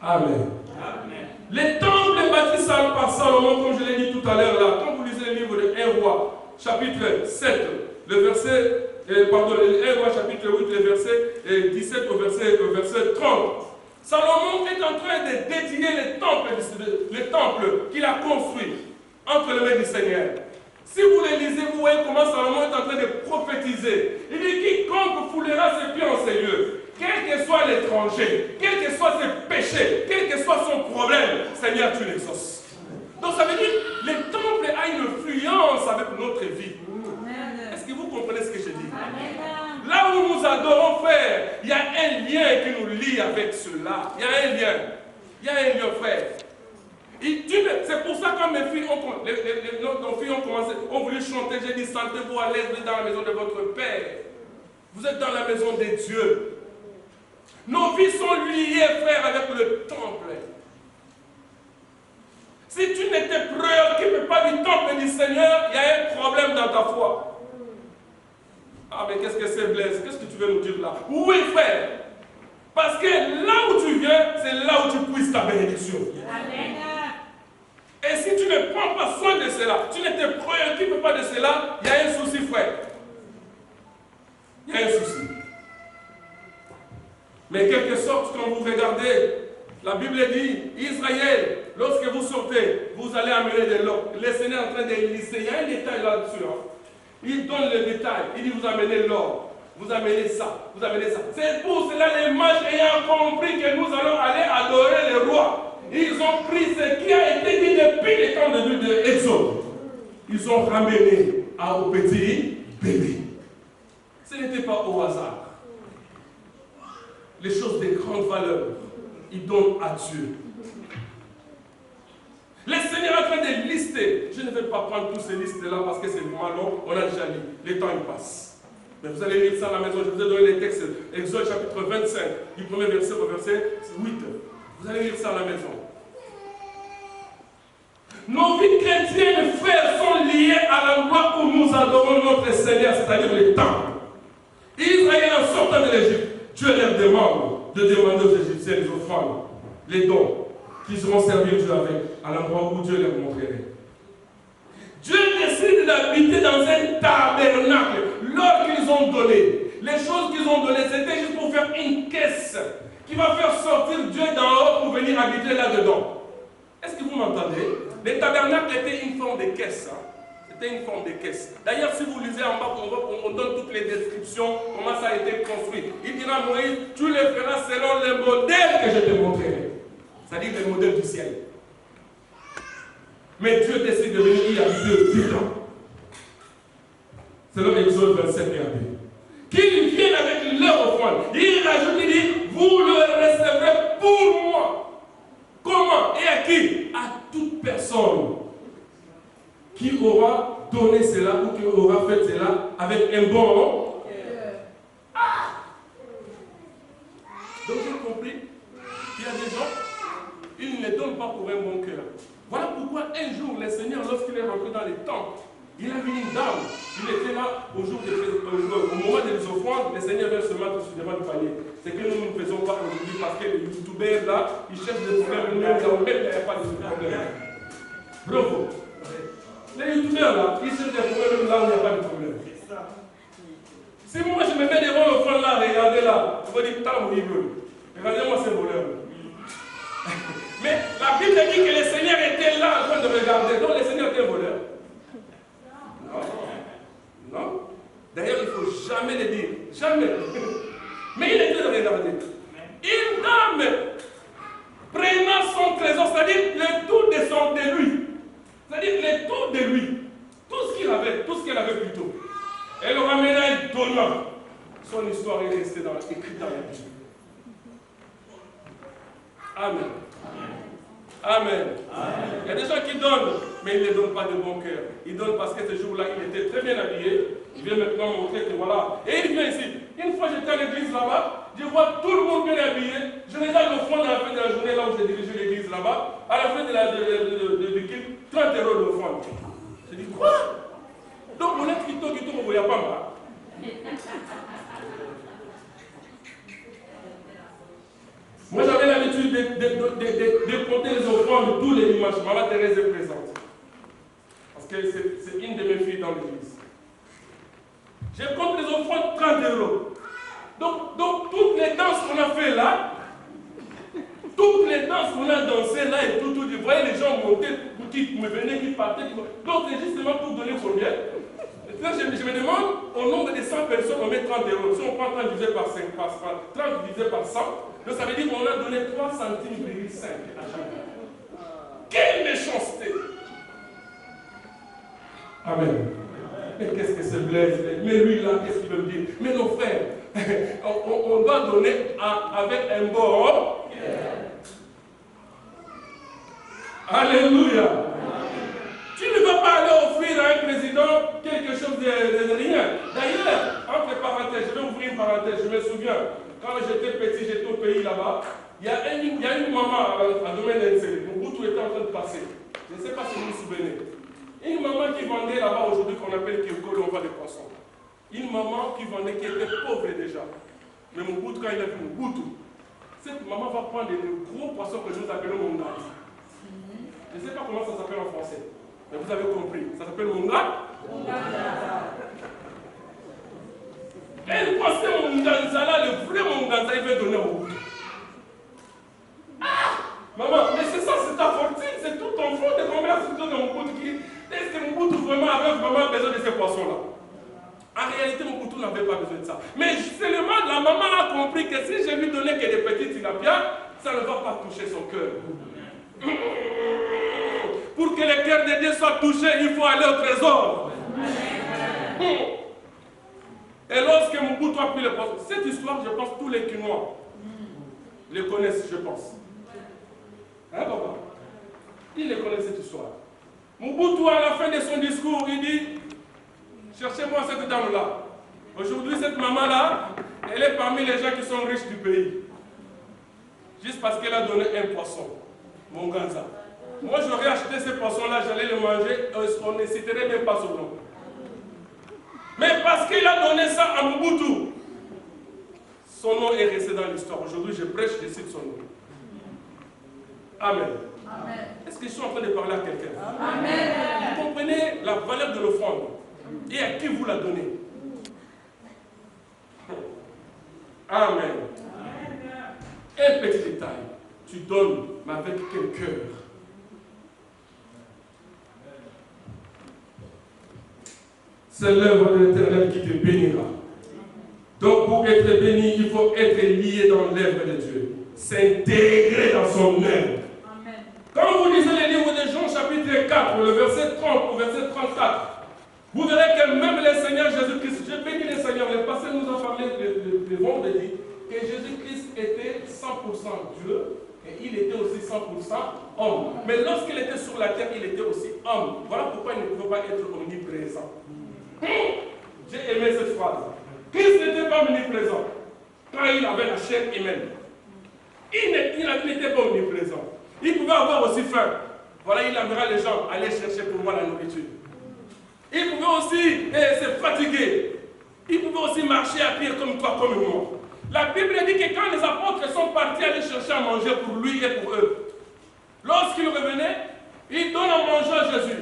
Speaker 2: Amen. Amen. Les temples bâtis par Salomon, comme je l'ai dit tout à l'heure là, quand vous lisez le livre de 1 roi, chapitre 7, le verset, 1 roi chapitre 8, le verset 17 au verset 30, Salomon est en train de dédier les temples qu'il a construits entre les mains du Seigneur. Si vous les lisez, vous voyez comment Salomon est en train de prophétiser. Il dit, quiconque foulera ses pieds en ces lieux, quel que soit l'étranger, quel que soit ses péchés, quel que soit son problème, Seigneur, tu l'exauces. Donc ça veut dire que les temples ont une influence avec notre vie. Est-ce que vous comprenez ce que je dis? Là où nous adorons faire, il y a un lien qui nous lie avec cela. Il y a un lien. Il y a un lien, frère. C'est pour ça que quand nos filles ont commencé, ont voulu chanter, j'ai dit, sentez-vous à l'aise dans la maison de votre Père. Vous êtes dans la maison de Dieu. Nos vies sont liées, frère, avec le temple. Si tu ne te préoccupes pas du temple du Seigneur, il y a un problème dans ta foi. Ah, mais qu'est-ce que c'est, Blaise? Qu'est-ce que tu veux nous dire là? Oui, frère. Parce que là où tu viens, c'est là où tu puisses ta bénédiction. Amen. Et si tu ne prends pas soin de cela, tu ne te préoccupes pas de cela, il y a un souci, frère. Il y a un souci. Mais quelque sorte, quand vous regardez, la Bible dit, Israël, lorsque vous sortez, vous allez amener de l'or. Le Seigneur est en train de lisser. Il y a un détail là-dessus. Hein. Il donne le détail. Il dit, vous amenez l'or. Vous amenez ça. Vous amenez ça. C'est pour cela les mages ayant compris que nous allons aller adorer le roi. Ils ont pris ce qui a été dit depuis les temps de Exode. Ils ont ramené au petit bébé. Ce n'était pas au hasard. Les choses de grande valeur il donne à Dieu. Le Seigneur est en train de lister. Je ne vais pas prendre tous ces listes-là parce que c'est vraiment long. On a déjà lu. Le temps, il passe. Mais vous allez lire ça à la maison. Je vous ai donné les textes. Exode chapitre 25, du premier verset au verset 8. Vous allez lire ça à la maison. Nos vies chrétiennes, frères, sont liées à l'endroit où nous adorons notre Seigneur, c'est-à-dire le temple. Israël, en sortant de l'Égypte, Dieu leur demande de demander aux Égyptiens les offrandes, les dons, qu'ils auront servi Dieu avec, à l'endroit où Dieu leur montrerait. Dieu décide d'habiter dans un tabernacle. L'or qu'ils ont donné, les choses qu'ils ont données, c'était juste pour faire une caisse qui va faire sortir Dieu d'en haut pour venir habiter là-dedans. Est-ce que vous m'entendez? Le tabernacle était une forme de caisse. Hein? C'était une forme de caisse. D'ailleurs, si vous lisez en bas, on donne toutes les descriptions, comment ça a été construit. Il dira à Moïse, tu le feras selon le modèle que je te montrerai. C'est-à-dire le modèle du ciel. Mais Dieu décide de venir y habiter dedans. C'est dans Exode 27 et 2. Qu'ils viennent avec leur offrande. Il rajoute, il dit, vous le recevrez pour moi. Comment et à qui? À toute personne qui aura donné cela ou qui aura fait cela avec un bon. Ah! Donc j'ai compris qu'il y a des gens, ils ne donnent pas pour un bon cœur. Voilà pourquoi un jour, le Seigneur, lorsqu'il est rentré dans les temples, il a vu une dame. Il était là au moment des offrandes, le Seigneur vient se mettre devant le panier. C'est que nous ne faisons pas aujourd'hui parce que les youtubeurs là, ils cherchent des problèmes. Nous, on ne a pas de problème. Bravo. Les youtubeurs là, ils cherchent des problèmes là où il n'y a pas de problème. Si moi je me mets devant l'offrande là, regardez là, je vous dis, putain, mon niveau. Regardez-moi ces voleurs. Mais la Bible dit que le Seigneur était là en train de regarder. Donc le Seigneur était voleur. Non. Non. D'ailleurs, il ne faut jamais le dire. Jamais. Mais il était de regarder. Une dame prenant son trésor, c'est-à-dire le tout de lui. C'est-à-dire le tout de lui. Tout ce qu'elle avait plutôt. Elle le ramena et donna. Son histoire est restée écrite dans la Bible. Amen. Amen. Amen. Il y a des gens qui donnent, mais ils ne donnent pas de bon cœur. Ils donnent parce que ce jour-là, il était très bien habillé. Il vient maintenant montrer que voilà. Et il vient ici. Une fois j'étais à l'église là-bas, je vois tout le monde bien habillé. Je regarde l'offrande à la fin de la journée, là où j'ai dirigé l'église là-bas. À la fin de culte, 30 € d'offrande. Je dis quoi? Donc on est quitté, on ne voyait pas mal. Moi, j'avais l'habitude de compter les offrandes tous les dimanches. Maman Thérèse est présente. Parce que c'est une de mes filles dans l'église. Je compte les offrandes 30 €. Donc, toutes les danses qu'on a fait là, toutes les danses qu'on a dansées là et tout, vous voyez les gens monter, qui me venaient, qui partaient. Donc, c'est justement pour donner combien? Je me demande, au nombre de 100 personnes, on met 30 €. Si on prend 30 divisé par 5, 30 divisé par 100, donc ça veut dire qu'on a donné 3 centimes à chacun. Quelle méchanceté! Amen. Mais qu'est-ce que c'est Blaise? Mais lui là, qu'est-ce qu'il veut me dire? Mais nos frères, on doit donner avec un bon. Alléluia. Tu ne vas pas aller offrir à un président quelque chose de rien. D'ailleurs, entre parenthèses, je vais ouvrir une parenthèse, je me souviens, quand j'étais petit, j'étais au pays là-bas, il y a une maman à domaine d'Ensel, mon bout était en train de passer. Je ne sais pas si vous vous souvenez. Une maman qui vendait là-bas aujourd'hui, qu'on appelle Kirko, on vend des poissons. Une maman qui vendait, qui était pauvre déjà. Mais mon bout, quand il a vu mon bout, cette maman va prendre des gros poissons que nous appelons mongas. Je ne sais pas comment ça s'appelle en français. Mais vous avez compris, ça s'appelle monga. Elle pensait monganza là, le vrai monganza, il veut donner au bout. Ah! Maman, mais c'est ça, c'est ta fortune, c'est tout ton fonds de commerce que tu donnes à mon bout. Est-ce que mon bout vraiment avait vraiment besoin de ces poissons-là? En réalité, mon boutou n'avait pas besoin de ça. Mais seulement, la maman a compris que si je lui donnais que des petites tilapias, ça ne va pas toucher son cœur. Pour que le cœur de Dieu soit touché, il faut aller au trésor. Et lorsque mon bouton a pris le poisson, cette histoire, je pense, tous les Quinois le connaissent, je pense. Il les connaît cette histoire. Mobutu, à la fin de son discours, il dit, cherchez-moi cette dame-là. Aujourd'hui, cette maman-là, elle est parmi les gens qui sont riches du pays. Juste parce qu'elle a donné un poisson, mon ganza. Moi, j'aurais acheté ce poisson-là, j'allais le manger, on ne citerait même pas son nom. Mais parce qu'il a donné ça à Mobutu, son nom est resté dans l'histoire. Aujourd'hui, je prêche, je cite son nom. Amen. Amen. Est-ce que je suis en train de parler à quelqu'un? Amen. Vous comprenez la valeur de l'offrande et à qui vous la donnez? Amen. Un petit détail, tu donnes, mais avec quel cœur? C'est l'œuvre de l'Éternel qui te bénira. Donc pour être béni, il faut être lié dans l'œuvre de Dieu, s'intégrer dans son œuvre. Quand vous lisez les livres de Jean chapitre 4, le verset 30 au verset 34, vous verrez que même le Seigneur Jésus-Christ, je bénis le Seigneur, le passé nous a parlé le vendredi, que Jésus-Christ était 100% Dieu et il était aussi 100% homme. Mais lorsqu'il était sur la terre, il était aussi homme. Voilà pourquoi il ne pouvait pas être omniprésent. J'ai aimé cette phrase. Christ n'était pas omniprésent quand il avait la chair humaine. Il n'était pas omniprésent. Il pouvait avoir aussi faim. Voilà, il amènera les gens à aller chercher pour moi la nourriture. Il pouvait aussi se fatiguer. Il pouvait aussi marcher à pied comme toi, comme moi. La Bible dit que quand les apôtres sont partis aller chercher à manger pour lui et pour eux, lorsqu'ils revenaient, ils donnent à manger à Jésus.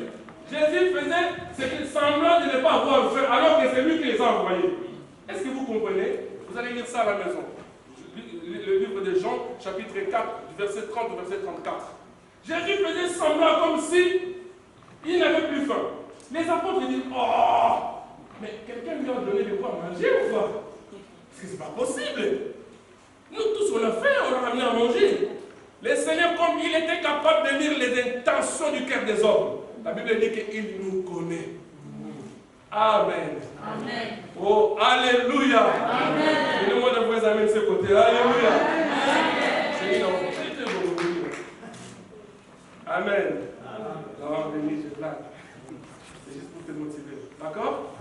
Speaker 2: Jésus faisait ce qu'il semblait de ne pas avoir faim, alors que c'est lui qui les a envoyés. Est-ce que vous comprenez? Vous allez lire ça à la maison. Le livre de Jean, chapitre 4, du verset 30 au verset 34. Jésus faisait semblant comme si il n'avait plus faim. Les apôtres disent, oh, mais quelqu'un lui a donné de quoi manger ou pas? Parce que ce n'est pas possible. Nous tous on a faim, on a ramené à manger. Le Seigneur, comme il était capable de lire les intentions du cœur des hommes, la Bible dit qu'il nous connaît. Amen. Amen. Oh, alléluia. Amen. Donnez-moi de vos amis de ce côté. Alléluia. Amen. Non, béni, je blague. C'est juste pour te motiver. D'accord?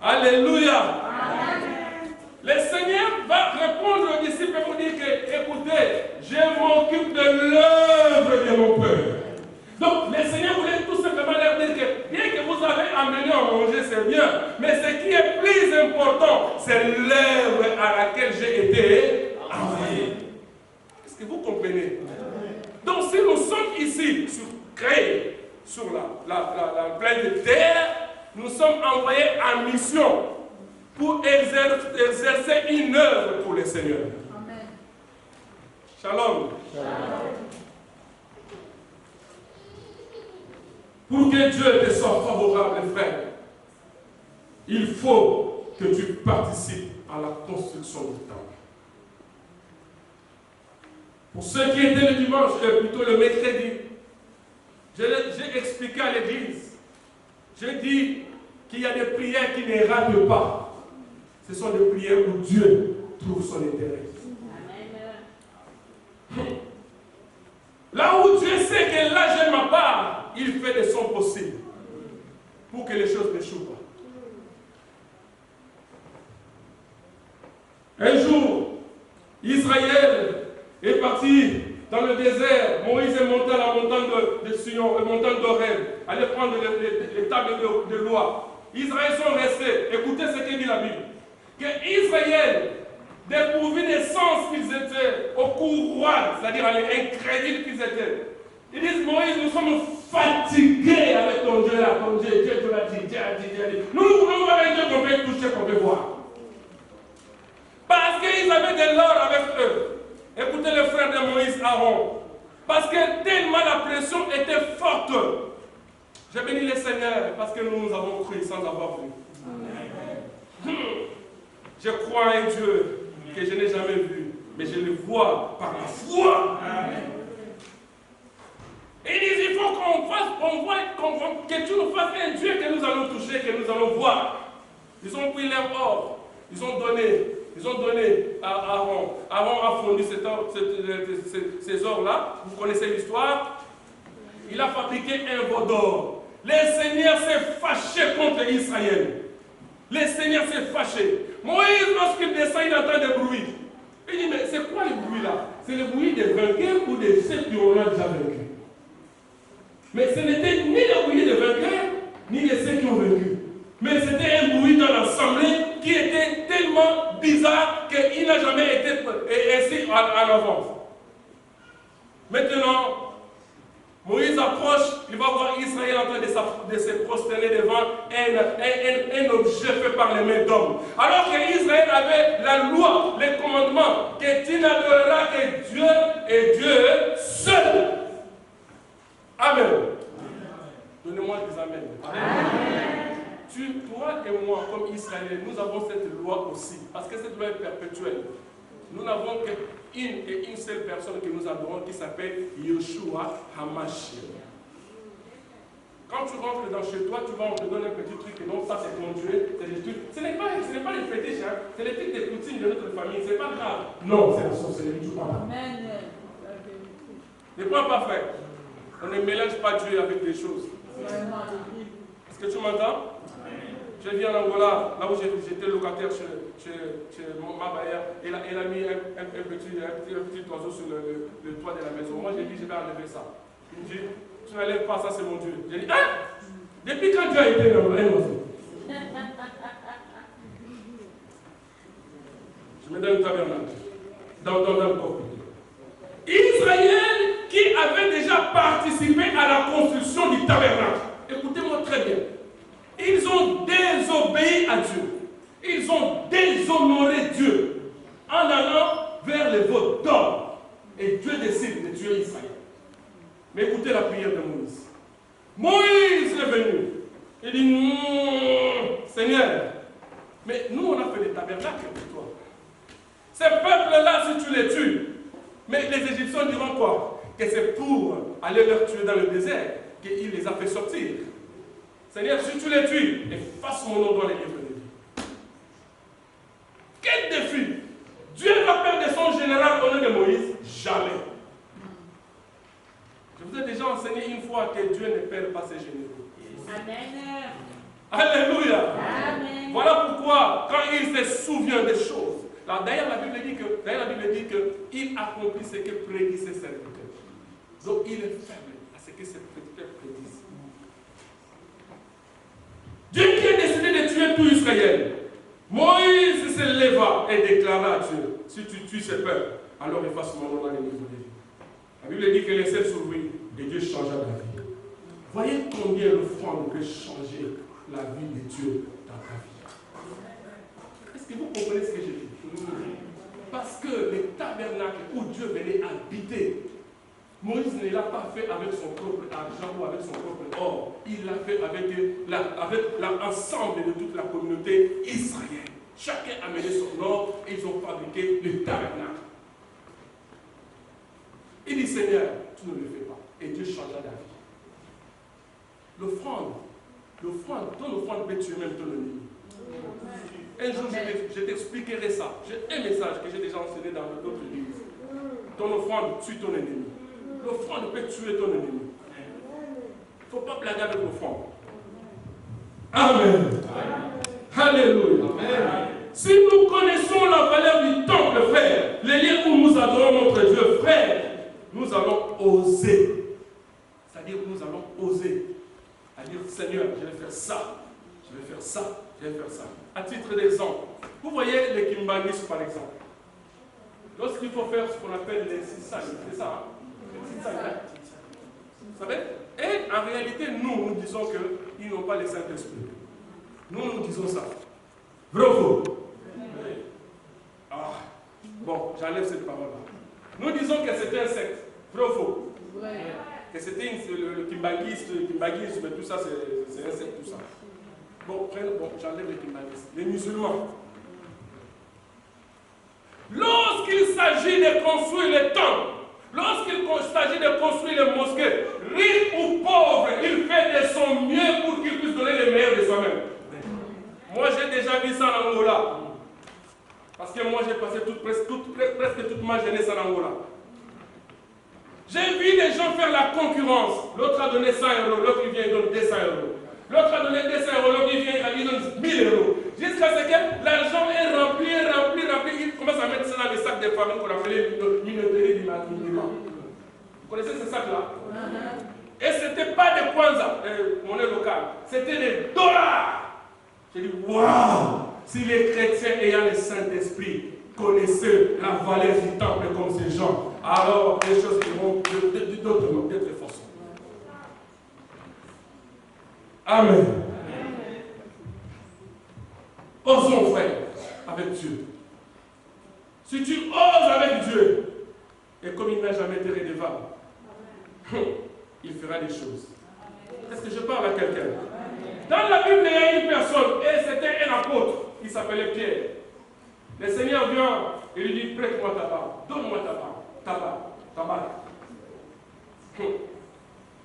Speaker 2: Alléluia. Amen. Le Seigneur va répondre aux disciples pour dire que, écoutez, je m'occupe de l'œuvre de mon Père. Donc, le Seigneur voulait tout simplement leur dire que bien que vous avez amené à manger, c'est bien, mais ce qui est plus important, c'est l'œuvre à laquelle j'ai été envoyé. Est-ce que vous comprenez? Donc, si nous sommes ici, créés sur la plaine de terre, nous sommes envoyés en mission pour exercer une œuvre pour le Seigneur. Amen. Shalom. Shalom. Pour que Dieu te soit favorable, frère, il faut que tu participes à la construction du temple. Pour ceux qui étaient le dimanche, plutôt le mercredi, j'ai expliqué à l'église, j'ai dit qu'il y a des prières qui ne ratent pas. Ce sont des prières où Dieu trouve son intérêt. Là où Dieu sait que là j'ai ma part, il fait de son possible pour que les choses n'échouent pas. Un jour, Israël est parti dans le désert. Moïse est monté à la montagne de Sion, la montagne d'Horeb, aller prendre les tables de loi. Israël sont restés. Écoutez ce que dit la Bible. Que Israël, dépourvu des sens qu'ils étaient, au courroie, c'est-à-dire incrédules qu'ils étaient, ils disent, Moïse, nous sommes fatigués avec ton Dieu là, ton Dieu, Dieu te l'a dit, Dieu a dit. Nous voulons voir un Dieu qu'on peut toucher, qu'on peut voir. Parce qu'ils avaient de l'or avec eux. Écoutez le frère de Moïse, Aaron. Parce que tellement la pression était forte. J'ai béni le Seigneur parce que nous avons cru sans avoir vu. Je crois en un Dieu que je n'ai jamais vu, mais je le vois par la foi. Et ils disent, il faut que tu nous fasses un Dieu que nous allons toucher, que nous allons voir. Ils ont pris leur or, ils ont donné à Aaron. Aaron a fondu ces ors-là. Vous connaissez l'histoire. Il a fabriqué un veau d'or. Le Seigneur s'est fâché contre Israël. Le Seigneur s'est fâché. Moïse, lorsqu'il descend, il entend des bruits. Il dit, mais c'est quoi le bruit là? C'est le bruit des vainqueurs ou de ceux qui ont déjà vaincu? Mais ce n'était ni le bruit des vainqueurs, ni de ceux qui ont vaincu. Mais c'était un bruit dans l'assemblée qui était tellement bizarre qu'il n'a jamais été ainsi en avance. Maintenant, Moïse approche, il va voir Israël en train de se prosterner devant un objet fait par les mains d'hommes. Alors que Israël avait la loi, les commandements, que tu n'adoreras que Dieu et Dieu seul. Amen. Donnez-moi des amen. Amen. Toi et moi, comme Israël, nous avons cette loi aussi, parce que cette loi est perpétuelle. Nous n'avons qu'une seule personne que nous adorons qui s'appelle Yeshua HaMashiach. Quand tu rentres dans chez toi, tu vas, on te donne un petit truc et non, ça c'est ton Dieu, c'est des trucs. Ce n'est pas des fétiches, hein, c'est les trucs des poutines de notre famille, c'est pas grave. Non, c'est la sorcellerie, tu parles. Ne prends pas, frère. On ne mélange pas Dieu avec des choses. Est-ce que tu m'entends? Je vis en Angola, là où j'étais locataire chez ma baillère, et elle a mis un petit oiseau sur le toit de la maison. Moi j'ai dit, je vais enlever ça. Il me dit, tu n'enlèves pas ça, c'est mon Dieu. J'ai dit, hein? Depuis quand Dieu a été un oiseau? Je me donne le tabernacle, dans le corps. Israël qui avait déjà participé à la construction du tabernacle. Écoutez-moi très bien. Ils ont désobéi à Dieu. Ils ont déshonoré Dieu en allant vers les veaux d'or. Et Dieu décide de tuer Israël. Mais écoutez la prière de Moïse. Moïse est venu. Il dit, Seigneur, mais nous on a fait des tabernacles pour toi. Ces peuples-là, si tu les tues, mais les Égyptiens diront quoi? Que c'est pour aller leur tuer dans le désert qu'il les a fait sortir. Seigneur, si tu les tues, efface mon nom dans les livres de vie. Quel défi! Dieu va faire de son général au nom de Moïse? Jamais. Je vous ai déjà enseigné une fois que Dieu ne perd pas ses généraux.
Speaker 4: Amen.
Speaker 2: Alléluia.
Speaker 4: Amen.
Speaker 2: Voilà pourquoi, quand il se souvient des choses, d'ailleurs la Bible dit qu'il accomplit ce que prédit ses serviteurs. Donc il est faible à ce que ses serviteurs prédisent. Dieu qui a décidé de tuer tout Israël. Moïse se leva et déclara à Dieu, si tu tues ce peuple, alors efface mon nom dans les livres de vie. La Bible dit que les ciels s'ouvrirent et Dieu changea la vie. Voyez combien l'offrande peut changer la vie de Dieu dans ta vie. Est-ce que vous comprenez ce que je dis? Parce que le tabernacle où Dieu venait habiter, Moïse ne l'a pas fait avec son propre argent ou avec son propre or. Il l'a fait avec l'ensemble de toute la communauté israélienne. Chacun a mené son or et ils ont fabriqué le tabernacle. Il dit, Seigneur, tu ne le fais pas. Et Dieu changea la vie. L'offrande, ton offrande peut tuer même ton ennemi. Un jour, je t'expliquerai ça. J'ai un message que j'ai déjà enseigné dans d'autres églises. Ton offrande tue ton ennemi. L'offrande peut tuer ton ennemi. Il ne faut pas blaguer avec l'offrande. Amen. Alléluia. Amen. Si nous connaissons la valeur du temple, frère, les lieux où nous adorons notre Dieu, frère, nous allons oser. C'est-à-dire que nous allons oser. À dire, Seigneur, je vais faire ça, je vais faire ça, je vais faire ça. À titre d'exemple, vous voyez les Kimbangis par exemple. Lorsqu'il faut faire ce qu'on appelle les sissailles, c'est ça, hein? Les sissailles, vous savez? Et en réalité, nous disons qu'ils n'ont pas le Saint-Esprit. Nous disons ça. Bravo. Ah, bon, j'enlève cette parole-là. Nous disons que c'était un secte. Bravo. Que c'était le kimbangisme, tout ça, c'est un secte, tout ça. Bon, j'enlève les kimbangistes. Les musulmans. Lorsqu'il s'agit de construire les temples, lorsqu'il s'agit de construire les mosquées, riche ou pauvre, il fait de son mieux pour qu'il puisse donner le meilleur de soi-même. Moi, j'ai déjà vu ça en Angola. Parce que moi, j'ai passé presque toute ma jeunesse en Angola. J'ai vu des gens faire la concurrence. L'autre a donné 100 euros, l'autre il vient et donne 200 euros. L'autre a donné 200 euros, l'autre il vient et donne 1000 euros. Jusqu'à ce que l'argent est rempli. Il commence à mettre ça dans les sacs des familles qu'on appelait minoterie du matrimoine. Vous connaissez ces sacs-là? Et ce n'était pas des kwanza, monnaie locale. C'était des dollars. J'ai dit, waouh! Si les chrétiens ayant le Saint-Esprit connaissaient la valeur du temple comme ces gens, alors les choses iront d'autres façons. Amen. Osons, frère, avec Dieu. Si tu oses avec Dieu, et comme il n'a jamais été redevable, il fera des choses. Est-ce que je parle à quelqu'un? Dans la Bible, il y a une personne, et c'était un apôtre, il s'appelait Pierre. Le Seigneur vient et lui dit, prête-moi ta barbe, donne-moi ta barbe.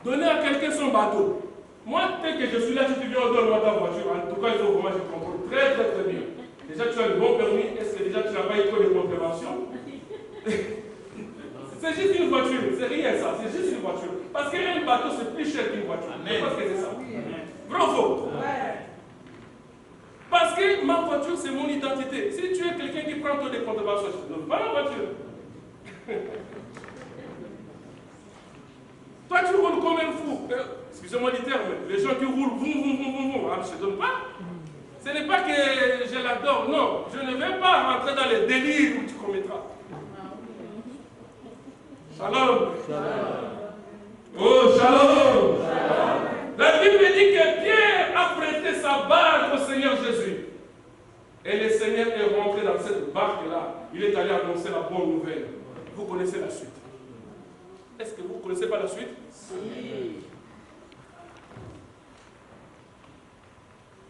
Speaker 2: Donnez à quelqu'un son bateau. Moi, dès que je suis là, si tu viens, donne-moi ta voiture. En tout cas, il faut vraiment que je contrôle très bien. Déjà, tu as le bon permis. Est-ce que déjà tu n'as pas eu trop de contraventions? C'est juste une voiture, c'est rien ça, c'est juste une voiture. Parce qu'un bateau, c'est plus cher qu'une voiture. Parce que c'est ça. Bravo. Parce que ma voiture, c'est mon identité. Si tu es quelqu'un qui prend trop de contraventions, je ne donne pas la voiture. Toi, tu roules comme un fou. Excusez-moi du terme, les gens qui roulent, je ne donne pas. Ce n'est pas que je l'adore, non. Je ne vais pas rentrer dans les délires où tu commettras. Shalom. Oh, shalom. La Bible dit que Pierre a prêté sa barque au Seigneur Jésus. Et le Seigneur est rentré dans cette barque-là. Il est allé annoncer la bonne nouvelle. Vous connaissez la suite. Est-ce que vous ne connaissez pas la suite? Si.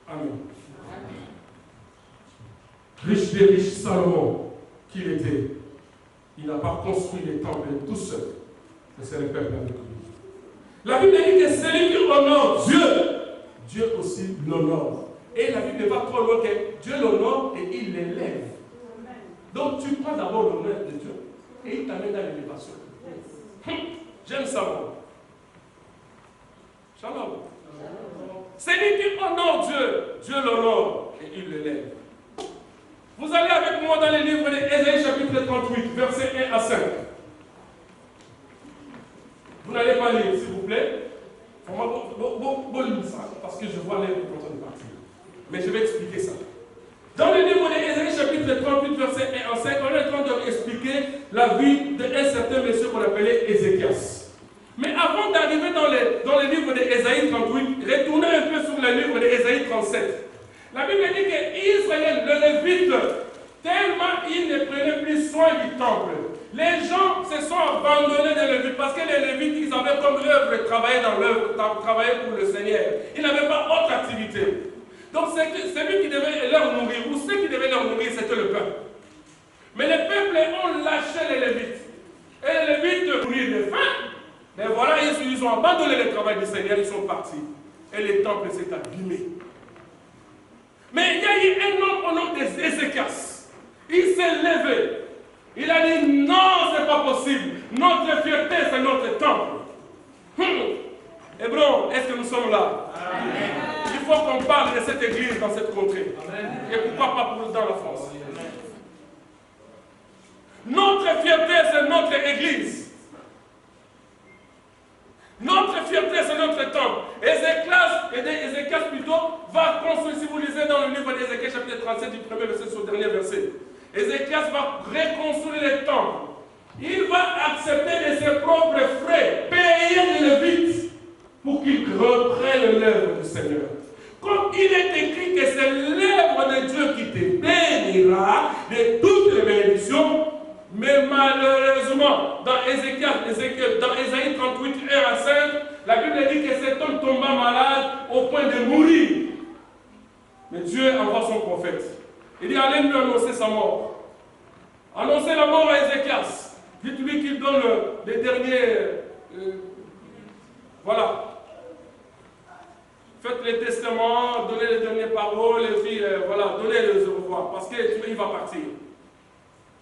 Speaker 2: Amen. Riche des riches, Salomon, qu'il était, il n'a pas construit les temples tout seul, mais c'est le peuple avec lui. La Bible dit que celui qui honore Dieu, Dieu aussi l'honore. Et la Bible va trop loin que Dieu l'honore et il l'élève. Donc tu prends d'abord l'honneur de Dieu et il t'amène dans l'élévation. J'aime ça, moi. Shalom. Celui qui honore Dieu, Dieu l'honore et il l'élève. Vous allez avec moi dans le livre d'Ésaïe chapitre 38, versets 1 à 5. Vous n'allez pas lire, s'il vous plaît. Parce que je vois l'air de partir. Mais je vais expliquer ça. Dans le livre d'Ésaïe chapitre 38, verset 1 à 5, on est en train d'expliquer la vie d'un certain monsieur qu'on appelait Ézéchias. Mais avant d'arriver dans le livre d'Ésaïe 38, retournez un peu sur le livre d'Ésaïe 37. La Bible dit qu'Israël, le Lévite, tellement il ne prenait plus soin du temple. Les gens se sont abandonnés des Lévites parce que les Lévites, ils avaient comme œuvre de travailler dans l'œuvre, travailler pour le Seigneur. Ils n'avaient pas autre activité. Donc celui qui devait leur nourrir, ou ceux qui devaient leur nourrir, c'était le peuple. Mais les peuples ont lâché les Lévites. Et les Lévites nourrirent de faim. Mais voilà, ils ont abandonné le travail du Seigneur, ils sont partis. Et le temple s'est abîmé. Mais il y a eu un homme au nom d'Ézéchias. Il s'est levé. Il a dit non, ce n'est pas possible. Notre fierté, c'est notre temple. Hébron, est-ce que nous sommes là? Amen. Il faut qu'on parle de cette église dans cette contrée. Amen. Et pourquoi pas dans la France? Amen. Notre fierté, c'est notre église. Notre fierté, c'est notre temple. Ézéchias plutôt va construire, si vous lisez dans le livre d'Ézéchias chapitre 37 du premier verset sur le dernier verset. Ézéchias va reconstruire le temple. Il va accepter de ses propres frais, payer les Lévites pour qu'ils reprennent l'œuvre du Seigneur. Comme il est écrit que c'est l'œuvre de Dieu qui te bénira de toutes les bénédictions, mais malheureusement, dans Ésaïe 38, 1 à 5, la Bible dit que cet homme tomba malade au point de mourir. Mais Dieu envoie son prophète. Il dit, allez lui annoncer sa mort. Annoncez la mort à Ézéchias. Dites-lui qu'il donne les derniers... voilà. Faites les testaments, donnez les dernières paroles, et puis voilà, donnez les au revoir. Parce qu'il va partir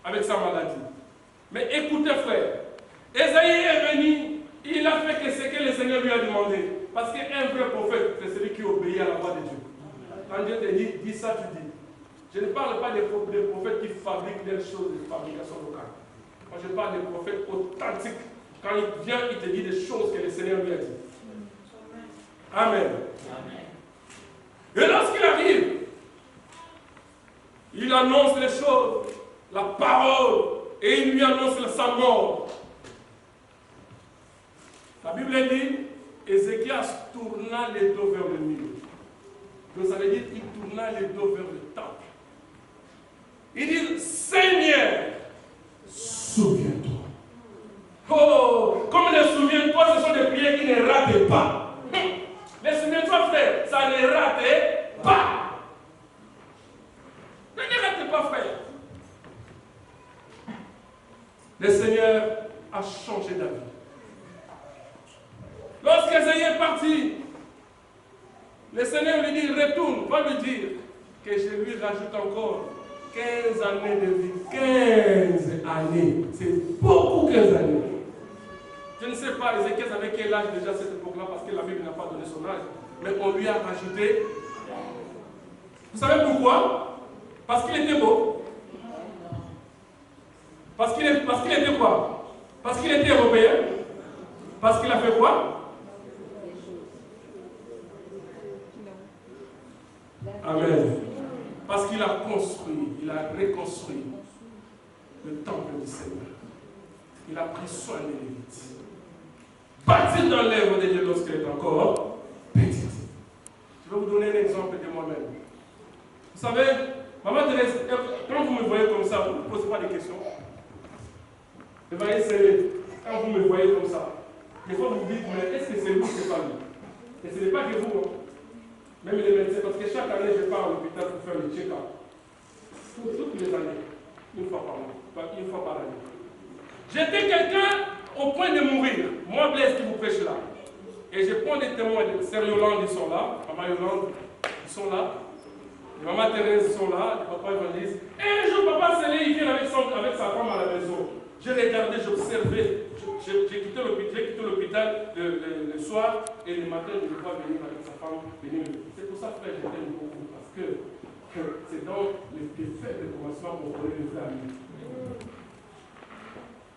Speaker 2: avec sa maladie. Mais écoutez, frère, Ésaïe est venu, il a fait que ce que le Seigneur lui a demandé. Parce qu'un vrai prophète, c'est celui qui obéit à la voix de Dieu. Quand Dieu te dit, dis ça, tu dis. Je ne parle pas des prophètes qui fabriquent des choses de fabrication locale. Moi, je parle des prophètes authentiques. Quand il vient, il te dit des choses que le Seigneur lui a dit. Amen. Et lorsqu'il arrive, il annonce les choses, la parole, et il lui annonce sa mort. La Bible dit, Ézéchias tourna les dos vers le mur. Donc ça veut dire qu'il tourna les dos vers le temple. Il dit, Seigneur, souviens-toi. Oh, comme les souviens-toi, ce sont des prières qui ne ratent pas. Les souviens-toi, frère, ça ne rate pas. Ne rate pas, frère. Le Seigneur a changé d'avis. Lorsqu'Ésaïe est parti, le Seigneur lui dit, retourne, va lui dire que je lui rajoute encore 15 années de vie. 15 années. C'est beaucoup 15 années. Je ne sais pas, Ézéchias avait quel âge déjà à cette époque-là, parce que la Bible n'a pas donné son âge. Mais on lui a rajouté. Vous savez pourquoi? Parce qu'il était beau. Parce qu'il était quoi? Parce qu'il était européen. Parce qu'il a fait quoi? Amen. Parce qu'il a construit, il a reconstruit le temple du Seigneur. Il a pris soin des Lévites. Bâti dans l'œuvre de Dieu lorsqu'elle est encore petite. Je vais vous donner un exemple de moi-même. Vous savez, Maman Thérèse, quand vous me voyez comme ça, vous ne posez pas de questions. Vous voyez, quand vous me voyez comme ça, des fois vous vous dites, mais est-ce que c'est lui ou c'est pas lui? Et ce n'est pas que vous, hein. Même les médecins, parce que chaque année je pars à l'hôpital pour faire le check-up. Toutes les années, une fois par an, une fois par année. J'étais quelqu'un au point de mourir. Moi, Blaise qui vous prêche là. Et je prends des témoins de Sœur Yolande, ils sont là. Maman Yolande, ils sont là. Les Maman Thérèse, ils sont là. Les Papa Evangeliste. Et un jour, Papa Célé, il vient avec sa femme à la maison. Je regardais, j'observais. J'ai quitté l'hôpital le soir et le matin, je le vois venir avec sa femme. C'est pour ça, frère, je t'aime beaucoup. Parce que c'est dans les faits de commencement qu'on connaît le frère.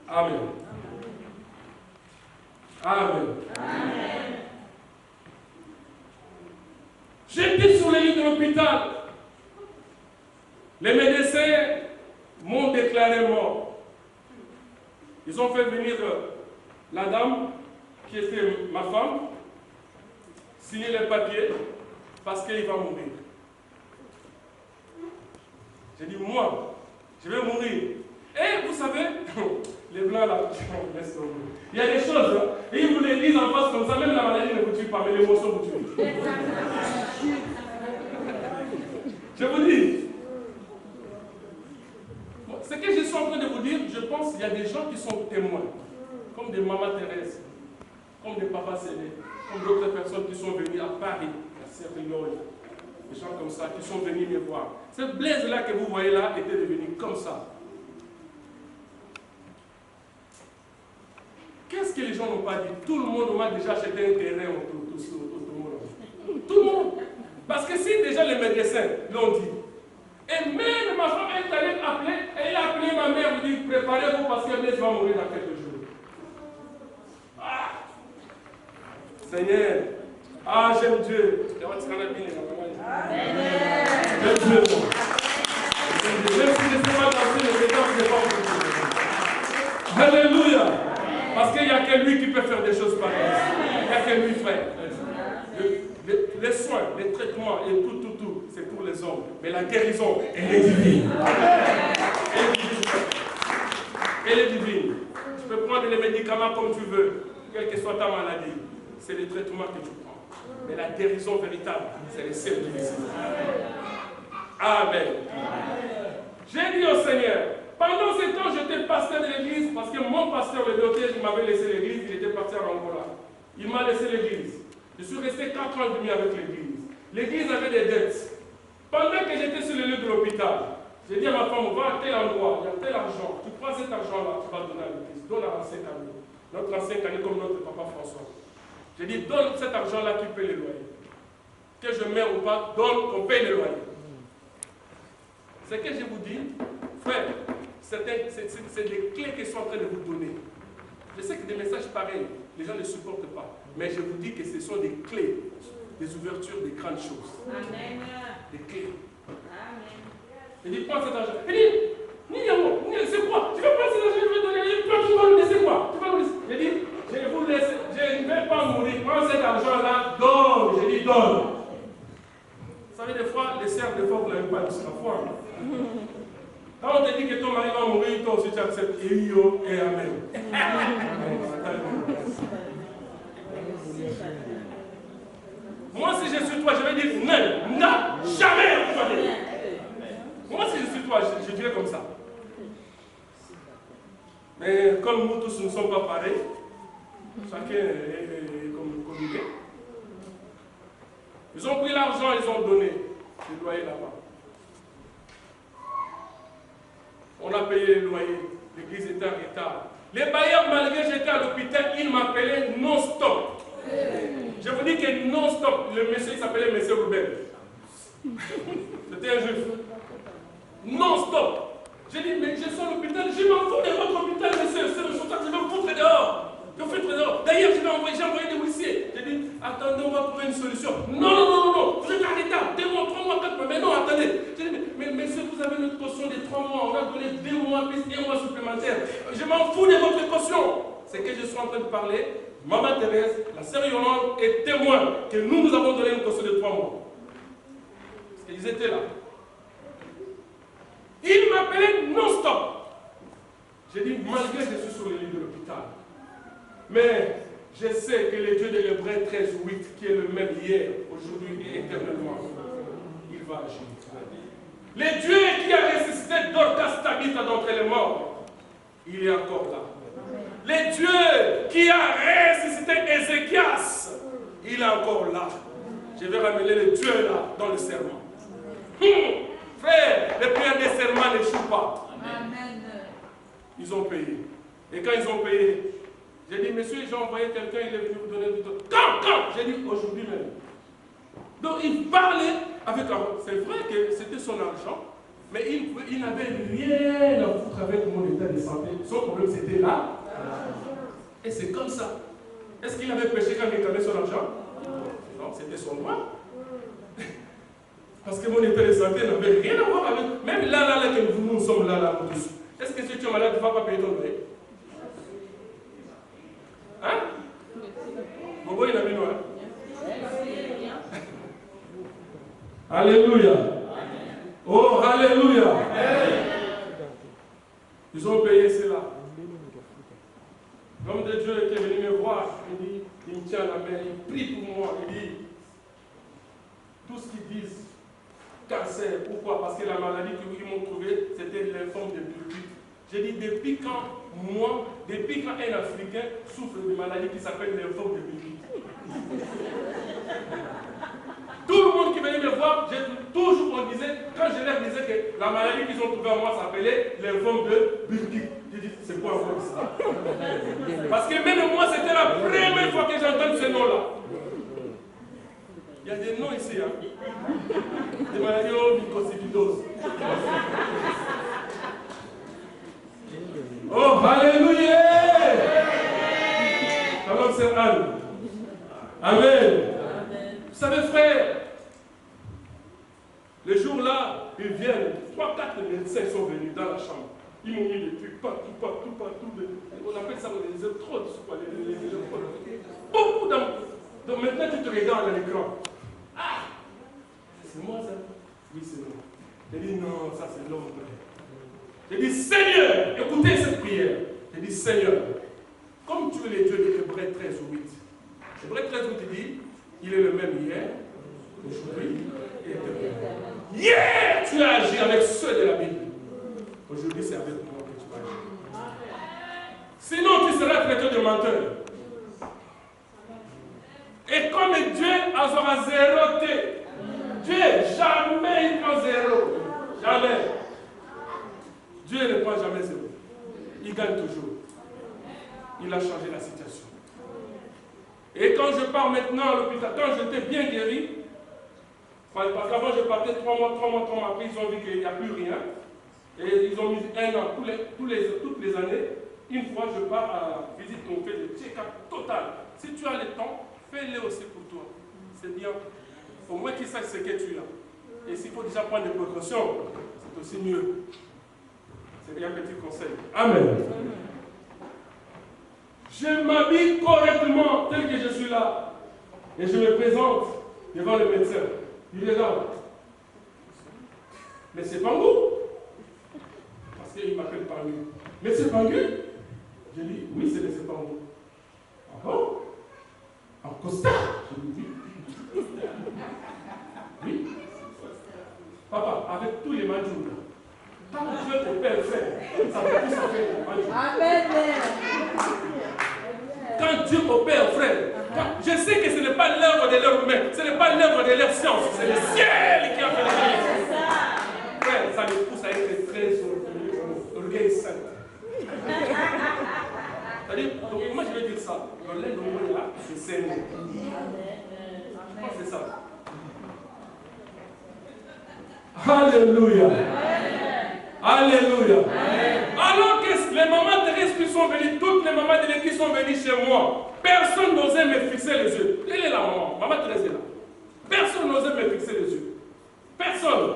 Speaker 2: Amen. Amen. Amen. J'étais sur le lit de l'hôpital. Les médecins m'ont déclaré mort. Ils ont fait venir la dame, qui était ma femme, signer les papiers parce qu'il va mourir. J'ai dit, moi, je vais mourir. Et vous savez, les blancs là, laisse tomber. Il y a des choses, hein, et ils vous les disent en face comme ça, même la maladie ne vous tue pas, mais l'émotion vous tue. Je vous dis, ce que je suis en train de vous dire, je pense qu'il y a des gens qui sont témoins, comme des Maman Thérèse, comme des Papa Célé, comme d'autres personnes qui sont venues à Paris, à Sierre-Leone, des gens comme ça, qui sont venus me voir. Cette Blaise-là que vous voyez là était devenue comme ça. Qu'est-ce que les gens n'ont pas dit? Tout le monde m'a déjà acheté un terrain autour. Tout le monde. Parce que si déjà les médecins l'ont dit, et même ma femme est allée appeler, elle a appelé ma mère, elle dit, préparez-vous parce que Blaise va mourir dans quelques jours. Ah. Seigneur, ah j'aime Dieu. J'aime Dieu. Même si je ne sais pas danser, le Seigneur ne sait pas. Alléluia. Parce qu'il n'y a que lui qui peut faire des choses pareilles. Il n'y a que lui, frère. Les soins, les traitements et tout, c'est pour les hommes. Mais la guérison, elle est divine. Elle est divine. Tu peux prendre les médicaments comme tu veux, quelle que soit ta maladie. C'est le traitement que tu prends. Mais la guérison véritable, c'est le seul divin. Amen. J'ai dit au Seigneur, pendant ce temps, j'étais pasteur de l'église, parce que mon pasteur, le docteur, il m'avait laissé l'église, il était parti à Angola. Il m'a laissé l'église. Je suis resté 4 ans et demi avec l'église. L'église avait des dettes. Pendant que j'étais sur le lieu de l'hôpital, j'ai dit à ma femme, va à tel endroit, il y a tel argent. Tu prends cet argent-là, tu vas donner à l'église. Donne à cette année. notre ancien cadet comme notre papa François. J'ai dit, donne cet argent-là qui paye les loyers. Que je mets ou pas, donne qu'on paye les loyers. C'est que je vous dis, frère, c'est des clés qu'ils sont en train de vous donner. Je sais que des messages pareils, les gens ne supportent pas. Mais je vous dis que ce sont des clés, des ouvertures, des grandes choses. Amen. Des clés. Amen. Il dit, prends cet argent. Il dit, c'est quoi? Tu veux prendre cet argent, je vais donner. Il dit, tu vas le laisser quoi? Tu vas le laisser. Il dit, je vais vous laisser, je ne vais pas mourir. Prends cet argent-là, donne. J'ai dit, donne. Vous savez, des fois, les serfs, des fois, vous n'avez pas sur la foi. Quand on te dit que ton mari va mourir, toi aussi tu acceptes. Et yo, et amen. Moi, si je suis toi, je vais dire non, jamais. Moi, si je suis toi, je dirais comme ça. Mais comme nous tous ne sommes pas pareils, chacun est comme il est. Ils ont pris l'argent, ils ont donné le loyer là-bas. On a payé les loyers, l'église était en retard. Les bailleurs, malgré que j'étais à l'hôpital, ils m'appelaient non-stop. Je vous dis que non-stop, le monsieur s'appelait monsieur Robert. C'était un juif. Non-stop. J'ai dit, mais je suis à l'hôpital, je m'en fous de votre hôpital, monsieur, c'est le chauffeur, je vais vous foutre dehors. D'ailleurs, j'ai envoyé des huissiers. J'ai dit, attendez, on va trouver une solution. Non, vous êtes en retard, 2 mois, 3 mois, 4 mois. Mais non, attendez. J'ai dit, mais monsieur, vous avez notre caution de 3 mois, on a donné 2 mois plus 1 mois supplémentaire. Je m'en fous de votre caution. C'est que je suis en train de parler. Maman Thérèse, la sœur Yolande est témoin que nous avons donné une caution de 3 mois. Parce qu'ils étaient là. Ils m'appelaient non-stop. J'ai dit, malgré que je suis sur les lits de l'hôpital, mais je sais que le Dieu de l'Hébreu 13:8, qui est le même hier, aujourd'hui et éternellement, il va agir. Le Dieu qui a ressuscité Dorcas Tabitha d'entre les morts, il est encore là. Le Dieu qui a ressuscité Ézéchias, il est encore là. Je vais ramener le Dieu là dans le serment. Frère, les prières des serments n'échouent pas. Amen. Ils ont payé. Et quand ils ont payé, j'ai dit, monsieur, j'ai envoyé quelqu'un, il est venu vous donner du temps. Quand j'ai dit, aujourd'hui même. Donc, il parlait avec l'argent. C'est vrai que c'était son argent, mais il n'avait rien à foutre avec mon état de santé. Son problème, c'était là. Et c'est comme ça. Est-ce qu'il avait péché quand il réclamait son argent? Non, c'était son droit. Parce que mon état de santé n'avait rien à voir avec. Même là, que nous sommes là, tous. Est-ce que si tu es malade, tu ne vas pas payer ton loyer? Hein? Bobo, il a mis noir. Alléluia. Oh, alléluia. Ils ont payé cela. L'homme de Dieu qui est venu me voir, il me tient la main, il prie pour moi, il dit, tout ce qu'ils disent, cancer, pourquoi? Parce que la maladie qu'ils m'ont trouvée, c'était l'informe de Burkitt. J'ai dit, depuis quand un Africain souffre de maladie qui s'appelle l'informe de Burkitt? Tout le monde qui venait me voir, toujours on disait, quand je leur disais que la maladie qu'ils ont trouvée en moi s'appelait l'informe de Burkitt. J'ai dit, c'est quoi encore ça? Parce que même moi, c'était la première fois que j'entends ce nom-là. Il y a des noms ici, hein. Des maladies mycosividoses. Oh, alléluia! Alors, c'est Anne. Amen. Vous savez, frère, le jour-là, ils viennent, 3-4 médecins sont venus dans la chambre. Ils m'ont mis des trucs partout. On appelle ça les électrodes. Beaucoup d'hommes. Donc maintenant, tu te regardes à l'écran. Ah! C'est moi ça? Oui, c'est moi. J'ai dit non, ça c'est l'homme. J'ai dit Seigneur, écoutez cette prière. J'ai dit Seigneur, comme tu es le Dieu de Hébreu 13:8. Hébreu 13:8 dit, il est le même hier, aujourd'hui et éternellement. Hier, tu as agi avec ceux de la Bible. Aujourd'hui, c'est avec moi que tu vas agir. Sinon, tu seras traité de menteur. Et comme Dieu aura zéroté, Dieu jamais il prend zéro. Jamais. Dieu ne prend jamais zéro. Il gagne toujours. il a changé la situation. Et quand je pars maintenant à l'hôpital, quand j'étais bien guéri, parce qu'avant je partais 3 mois après, ils ont dit qu'il n'y a plus rien. Et ils ont mis 1 an, toutes les années. Une fois je pars à la visite, on fait le check-up total. Si tu as le temps, fais-le aussi pour toi. C'est bien. Au moins qu'ils sachent ce que tu as. Et s'il faut déjà prendre des précautions, c'est aussi mieux. C'est un petit conseil. Amen. Je m'habille correctement tel que je suis là. Et je me présente devant le médecin. Il regarde. Mais c'est Pangu. Parce qu'il m'appelle Pangu. Mais c'est Pangu. Je dis, oui, c'est Pangu. Ah bon? En costard. Je lui dis, oui. Papa, avec tous les mandjous, quand Dieu te paie le frère, ça va tout s'affaire les mandjous. Amen. Quand Dieu opère, frère, je sais que ce n'est pas l'œuvre de l'œuvre humaine, ce n'est pas l'œuvre de leur science, c'est le ciel qui a fait les choses. Frère, ça me pousse à être très orgueil saint. C'est-à-dire, donc, moi je vais dire ça, dans l'aide au monde là, c'est saint. Je pense que c'est ça. Alléluia. Alléluia. Alors que les mamans Thérèse qui sont venues, toutes les mamans de l'église sont venues chez moi, personne n'osait me fixer les yeux. Elle est là, maman. Maman Thérèse est là. Personne n'osait me fixer les yeux. Personne.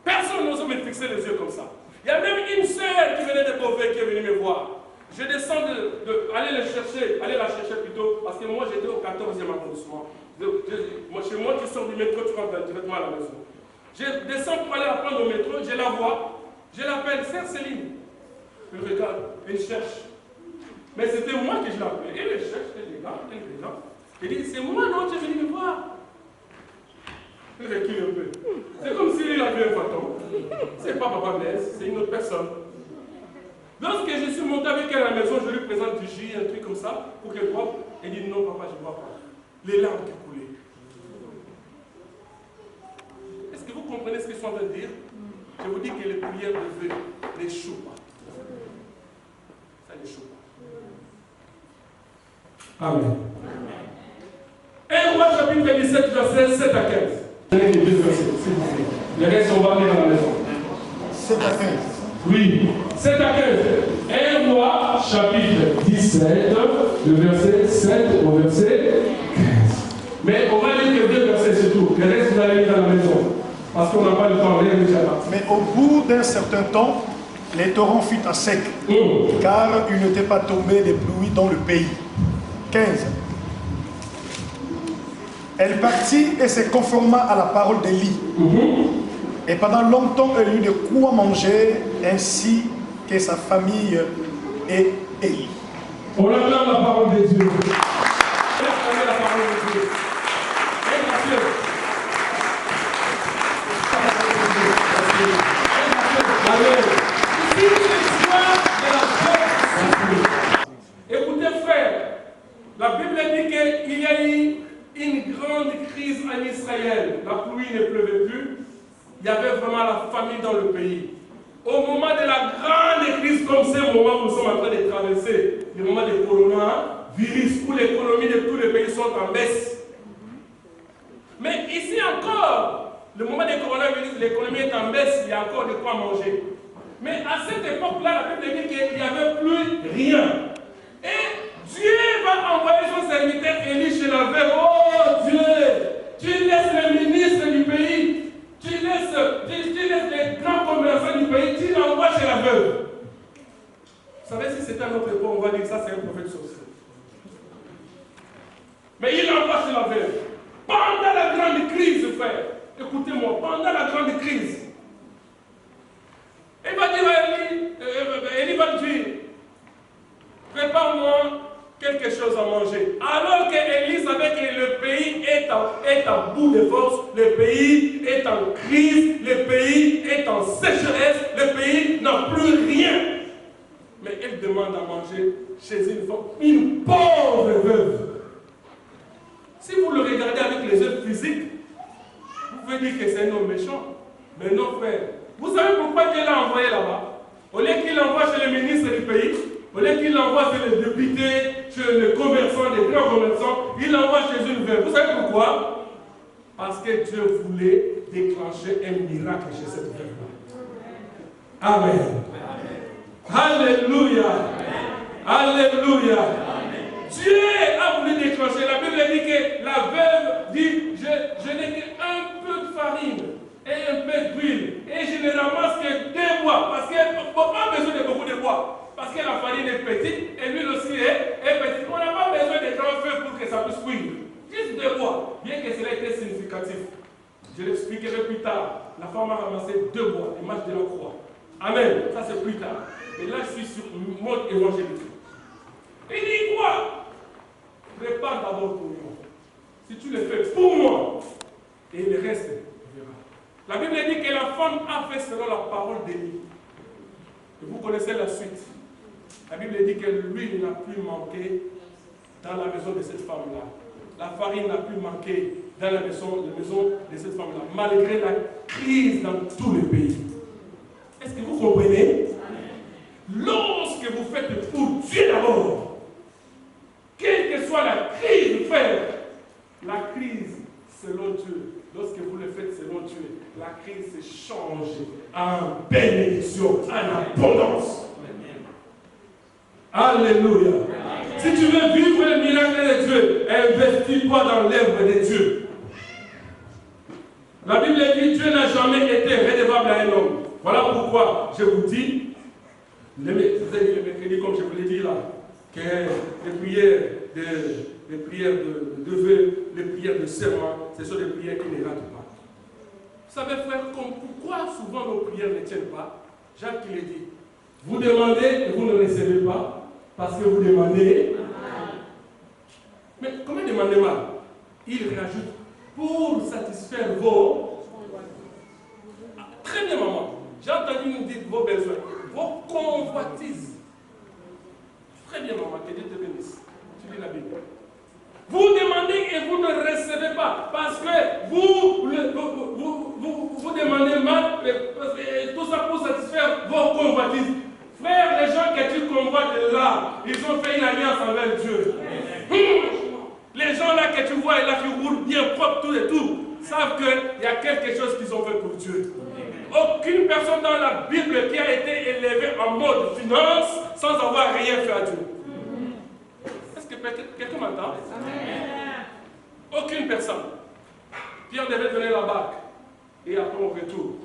Speaker 2: Personne n'osait me fixer les yeux comme ça. Il y a même une sœur qui venait de Beauvais qui est venue me voir. Je descends aller la chercher plutôt, parce que moi j'étais au 14e arrondissement. Chez moi, tu sors du métro, tu rentres directement à la maison. Je descends pour aller la prendre au métro, je la vois, je l'appelle, Sœur Céline. Elle regarde, elle cherche. Mais c'était moi que je l'appelais. Elle cherche, elle regarde. Elle dit, c'est moi, non, tu es venu me voir. Elle recule un peu. C'est comme s'il avait un fantôme. C'est pas Papa Blaise, c'est une autre personne. Lorsque je suis monté avec elle à la maison, je lui présente du jus, un truc comme ça, pour qu'elle boive. Elle dit, non, papa, je ne bois pas. Les larmes qui coulaient. Est-ce que vous comprenez ce que je suis en train de dire? Je vous dis que les prières de Dieu n'échouent pas. Ça n'échoue pas. Amen. 1 Roi chapitre 17, verset 7 à 15. Les deux versets, s'il vous plaît. Les restes, on va aller dans la maison.
Speaker 3: 7 à 15.
Speaker 2: Oui, 7 à 15. 1 Roi chapitre 17, le verset 7 au verset 15. Mais on va lire que 2 versets, c'est tout. Le reste, vous allez lire dans la maison. Parce qu'on n'a pas le temps, rien déjà là.
Speaker 3: Mais au bout d'un certain temps, les torrents furent à sec, car il n'était pas tombé de pluie dans le pays. 15. Elle partit et se conforma à la parole d'Élie. Et pendant longtemps, elle eut de quoi manger, ainsi que sa famille et Élie.
Speaker 2: On acclame la parole de Dieu. Acclamez la parole de Dieu. Écoutez, frère, la Bible dit qu'il y a eu une grande crise en Israël. La pluie ne pleuvait plus. Il y avait vraiment la famine dans le pays. Au moment de la grande crise, comme ce moment où nous sommes en train de traverser, le moment de coronavirus, où l'économie de tous les pays sont en baisse. Mais ici encore, le moment de coronavirus, l'économie est en baisse, il y a encore de quoi manger. Mais à cette époque-là, la Bible dit qu'il n'y avait plus rien. Et Dieu va envoyer son serviteur Élie chez la veuve. Oh Dieu, tu laisses les ministres du pays, tu laisses les grands commerçants du pays, tu l'envoies chez la veuve. Vous savez, si c'était un autre époque, on va dire que ça c'est un prophète sorcier. Mais il l'envoie chez la veuve. Pendant la grande crise, frère, écoutez-moi, pendant la grande crise, il va dire à Élie va dire, prépare-moi quelque chose à manger. Alors qu'Élie savait que le pays est à bout de force, le pays est en crise, le pays est en sécheresse, le pays n'a plus rien. Mais elle demande à manger chez une pauvre veuve. Si vous le regardez avec les yeux physiques, vous pouvez dire que c'est un homme méchant. Mais non, frère. Vous savez pourquoi Dieu l'a envoyé là-bas? Au lieu qu'il l'envoie chez le ministre du pays, Au lieu qu'il l'envoie chez les députés, chez les commerçants, les grands commerçants, il l'envoie chez une veuve. Vous savez pourquoi? Parce que Dieu voulait déclencher un miracle chez cette veuve-là. Amen. Alléluia. Alléluia. Dieu a voulu déclencher. La Bible dit que la veuve dit, je n'ai qu'un peu de farine et un peu d'huile. Et je ne ramasse que 2 bois. Parce qu'elle n'a pas besoin de beaucoup de bois. Parce que la farine est petite et l'huile aussi est petite. On n'a pas besoin de grands feux pour que ça puisse cuire. Juste 2 bois. Bien que cela était significatif. Je l'expliquerai plus tard. La femme a ramassé 2 bois, l'image de la croix. Amen. Ça c'est plus tard. Et là je suis sur le mode évangélique. Il dit quoi? Prépare d'abord pour moi. Si tu le fais pour moi, et le reste verra. La Bible dit que la femme a fait selon la parole d'Élie. Et vous connaissez la suite. La Bible dit que l'huile n'a plus manqué dans la maison de cette femme-là. La farine n'a plus manqué dans la maison de cette femme-là, malgré la crise dans tous les pays. Est-ce que vous comprenez? Lorsque vous faites pour Dieu d'abord, quelle que soit la crise, frère, la crise selon Dieu, lorsque vous le faites selon Dieu, la crise se change en bénédiction, en abondance. Alléluia. Si tu veux vivre le miracle de Dieu, investis-toi dans l'œuvre de Dieu. La Bible dit Dieu n'a jamais été redevable à un homme. Voilà pourquoi je vous dis, le mercredi, comme je vous l'ai dit là, que les prières de vœux, les prières de serment, ce sont des prières qui ne ratent pas. Vous savez, frère, pourquoi souvent nos prières ne tiennent pas? Jacques qui l'a dit. Vous demandez et vous ne recevez pas parce que vous demandez. Mais comment demander mal? Il rajoute pour satisfaire vos. Très bien, maman. J'ai entendu nous dire vos besoins, vos convoitises. Très bien, maman, que Dieu te bénisse. Tu lis la Bible. Vous demandez et vous ne recevez pas parce que vous demandez mal, tout ça pour satisfaire vos convoitises. Frère, les gens que tu convoites là, ils ont fait une alliance avec Dieu. Les gens là que tu vois là qui roulent bien propre tout et tout, savent qu'il y a quelque chose qu'ils ont fait pour Dieu. Aucune personne dans la Bible qui a été élevée en mode finance sans avoir rien fait à Dieu. Est-ce que quelqu'un m'entend? Aucune personne. Pierre devait donner la barque et après au retour,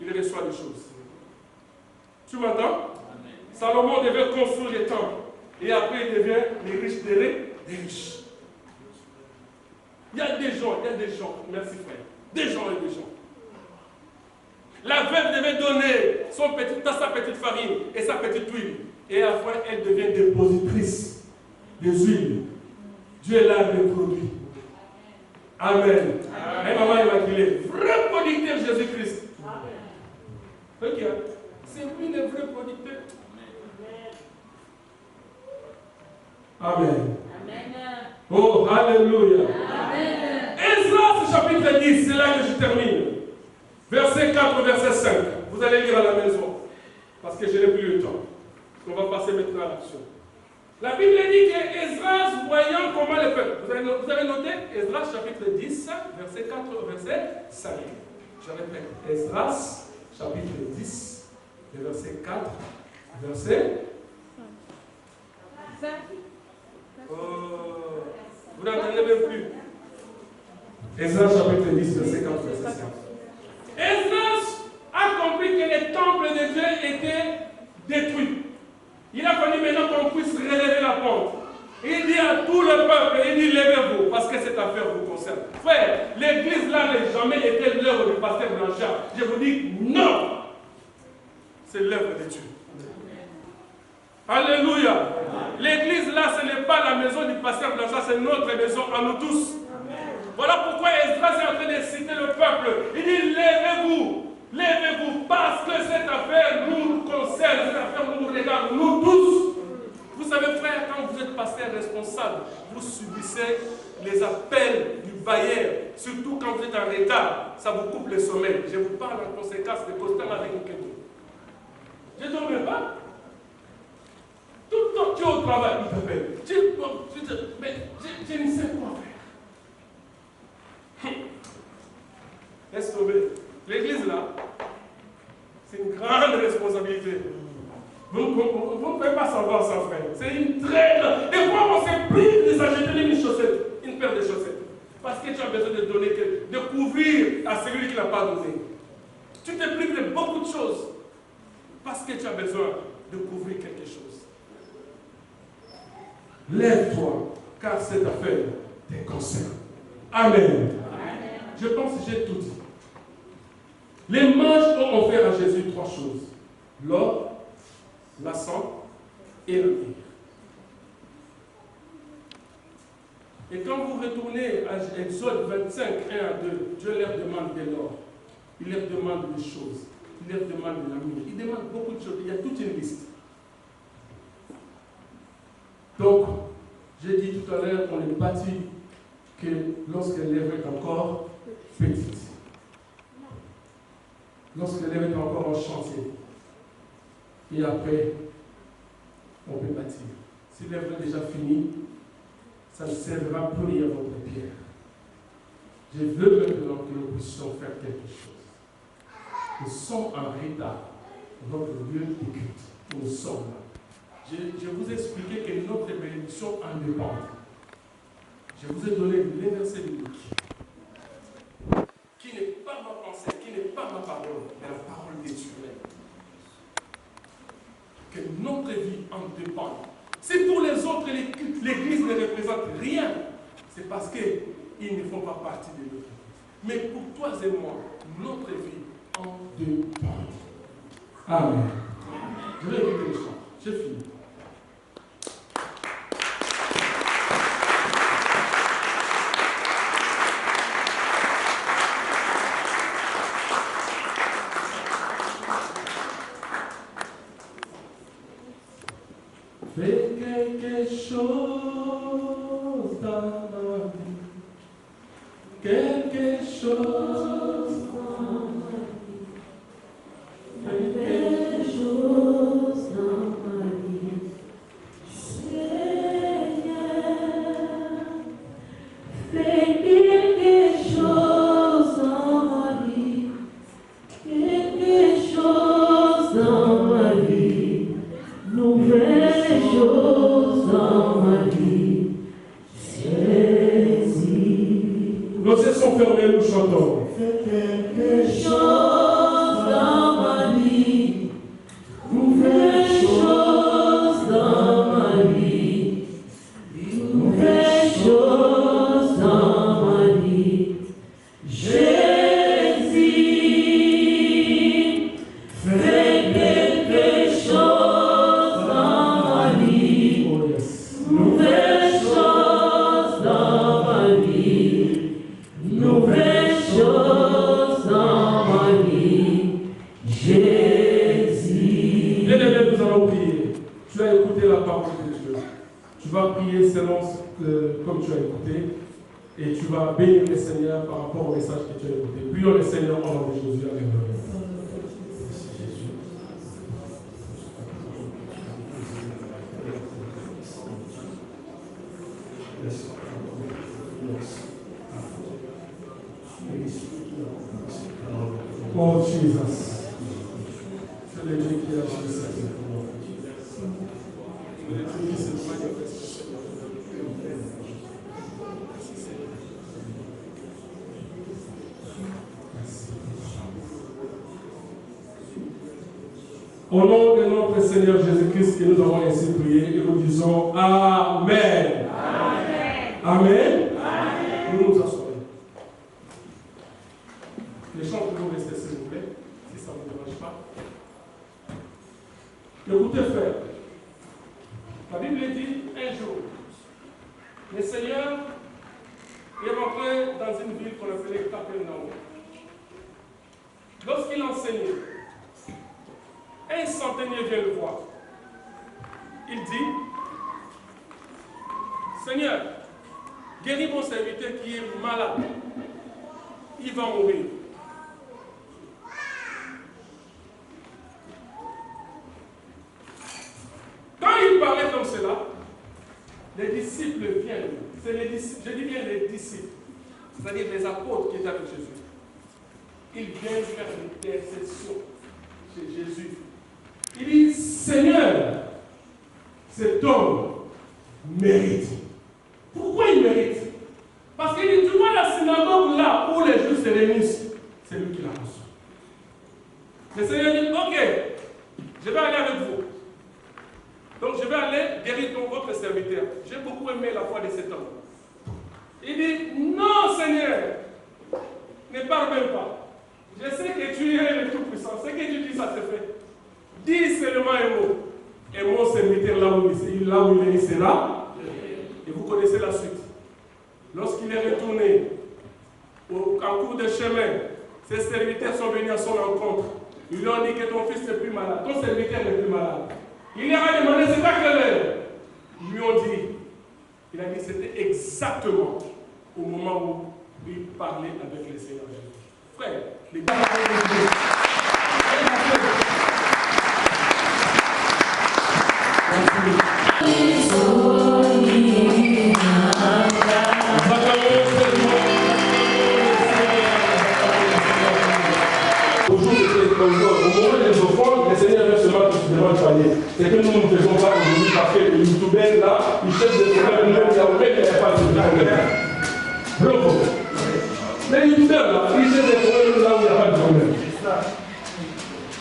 Speaker 2: il reçoit des choses. Tu m'entends? Salomon devait construire les temples et après il devient les riches des riches. Il y a des gens, merci frère, des gens et des gens. La veuve devait donner sa petite farine et sa petite huile. Et après, elle devient dépositrice des huiles. Dieu l'a reproduit. Amen. Et maman immaculée, vrai producteur Jésus-Christ. Ok. C'est lui le vrai producteur. Amen. Oh, alléluia. Esdras chapitre 10, c'est là que je termine. Verset 4, verset 5. Vous allez lire à la maison. Parce que je n'ai plus le temps. On va passer maintenant à l'action. La Bible dit que Esdras, voyant comment le peuple. Vous avez noté Esdras chapitre 10, verset 4, verset 5. Je répète. Esdras chapitre 10, verset 4, verset 5. Vous n'entendez même plus. Esdras chapitre 10, verset 4, verset 5. Esdras a compris que les temples de Dieu étaient détruits. Il a fallu maintenant qu'on puisse relever la pente. Il dit à tout le peuple, il dit levez-vous, parce que cette affaire vous concerne. Frère, l'église là n'a jamais été l'œuvre du pasteur Blanchard. Je vous dis non. C'est l'œuvre de Dieu. Alléluia. L'église là, ce n'est pas la maison du pasteur Blanchard, c'est notre maison à nous tous. Voilà pourquoi Esdras est en train de citer le peuple. Il dit levez-vous, levez-vous, parce que cette affaire nous concerne, cette affaire nous regarde, nous tous. Vous savez, frère, quand vous êtes pasteur responsable, vous subissez les appels du bailleur, surtout quand vous êtes en retard, ça vous coupe le sommeil. Je vous parle en conséquence de constamment avec une question. Je ne dormais pas. Tout le temps, tu es au travail, il t'appelle. Mais je ne sais quoi faire. Laisse tomber. L'église là, c'est une grande responsabilité. Vous ne pouvez pas savoir ça, frère. C'est une très grande. Des fois, on s'est pris de s'acheter une chaussette, une paire de chaussettes. Parce que tu as besoin de donner, de couvrir à celui qui n'a pas donné. Tu te prives de beaucoup de choses. Parce que tu as besoin de couvrir quelque chose. Lève-toi, car cette affaire te concerne. Amen. Je pense que j'ai tout dit. Les mages ont offert à Jésus 3 choses. L'or, la sang et le myrrhe. Et quand vous retournez à Exode 25, 1 à 2, Dieu leur demande de l'or. Il leur demande des choses. Il leur demande de la myrrhe. Il demande beaucoup de choses. Il y a toute une liste. Donc, j'ai dit tout à l'heure, on est bâti que lorsqu'elle est encore petite, lorsqu'elle est encore en chantier, et après, on peut bâtir. Si l'œuvre est déjà finie, ça ne servira plus à votre pierre. Je veux maintenant que nous puissions faire quelque chose. Nous sommes en retard. Notre lieu de culte. Nous sommes là. Je vous ai expliqué que notre bénédiction en dépend. Je vous ai donné les versets bibliques. Qui n'est pas ma pensée, qui n'est pas ma parole, mais la parole de Dieu. Que notre vie en dépend. Si pour les autres, l'Église ne représente rien, c'est parce qu'ils ne font pas partie de notre vie. Mais pour toi et moi, notre vie en dépend. Amen. Je vais écouter le chant. J'ai fini. Fais quelque chose dans ma vie, quelque chose dans ma vie, fais quelque chose dans ma vie, Seigneur, fais quelque chose dans ma vie, quelque chose dans ma vie, nouvelle chose dans ma vie, saisis. Nos yeux sont fermés, nous chantons. Fais quelque chose dans ma vie, nouvelle chose dans ma vie, nouvelle chose dans ma vie, Jésus, fais quelque chose dans ma vie, nouvelle chose dans ma vie, nouvelle chose dans ma vie, Jésus. Bien-aimés, nous allons prier. Tu as écouté la parole de Dieu. Tu vas prier selon comme tu as écouté. Et tu vas bénir le Seigneur par rapport au message que tu as écouté. Prions le Seigneur au nom de Jésus. Amen. Oh Jesus. C'est le Dieu qui agit ici. C'est le Dieu qui se manifeste. Au nom de notre Seigneur Jésus-Christ, que nous avons ainsi prié, et nous disons Amen. Amen. Amen. Amen. Nous nous assoyons. Les chants peuvent rester, s'il vous plaît, si ça ne vous dérange pas. Écoutez, frère. La Bible dit un jour, le Seigneur est rentré dans une ville qu'on appelait Capernaum. Lorsqu'il enseignait, un centenier vient le voir. Il dit, Seigneur, guéris mon serviteur qui est malade. Il va mourir. Quand il parlait disciples viennent, c'est les disciples, je dis bien les disciples, c'est-à-dire les apôtres qui étaient avec Jésus. Ils viennent faire l'intercession chez Jésus. Il dit, Seigneur, cet homme mérite. Pourquoi il mérite? Parce qu'il dit, tu vois la synagogue là où les Juifs se réunissent, c'est lui qui l'a reçu. Le Seigneur dit, ok, je vais aller avec vous. Donc je vais aller guérir votre serviteur. J'ai beaucoup aimé la foi de cet homme. Il dit, non Seigneur, ne parle même pas. Je sais que tu es le Tout-Puissant. Ce que tu dis, ça se fait. Dis seulement un mot. Et mon serviteur, là où il est, il sera. Et vous connaissez la suite. Lorsqu'il est retourné en cours de chemin, ses serviteurs sont venus à son rencontre. Ils lui ont dit que ton fils n'est plus malade. Ton serviteur n'est plus malade. Il leur a demandé, c'est à quelle heure? Ils lui ont dit. Il a dit, c'était exactement au moment où il parlait avec le Seigneur Jésus. Frère, les gars, au moment des offrandes, le Seigneur veut seulement que tu demandes panier. C'est que nous ne faisons pas aujourd'hui parce que les youtubeurs là, ils cherchent des problèmes, même il y a pas de problème. Bravo. Les youtubeurs là, ils cherchent des problèmes là où il n'y a pas de problème.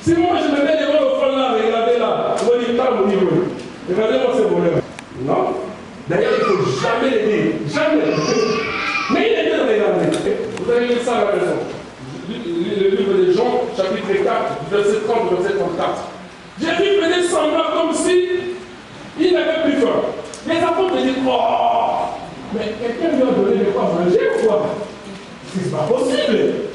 Speaker 2: Si moi je me mets devant l'offrande là, regardez là, vous voyez pas mon niveau. Regardez-moi ce problème. Non. D'ailleurs, il ne faut jamais les dire. Jamais. Mais il est bien de regarder. Vous avez lu ça à la maison. Le livre de Jean, chapitre 4, verset 30, verset 34. Jésus faisait semblant comme si il n'avait plus faim. Les apôtres disent, oh, mais quelqu'un lui a donné de quoi manger ou quoi? C'est pas possible.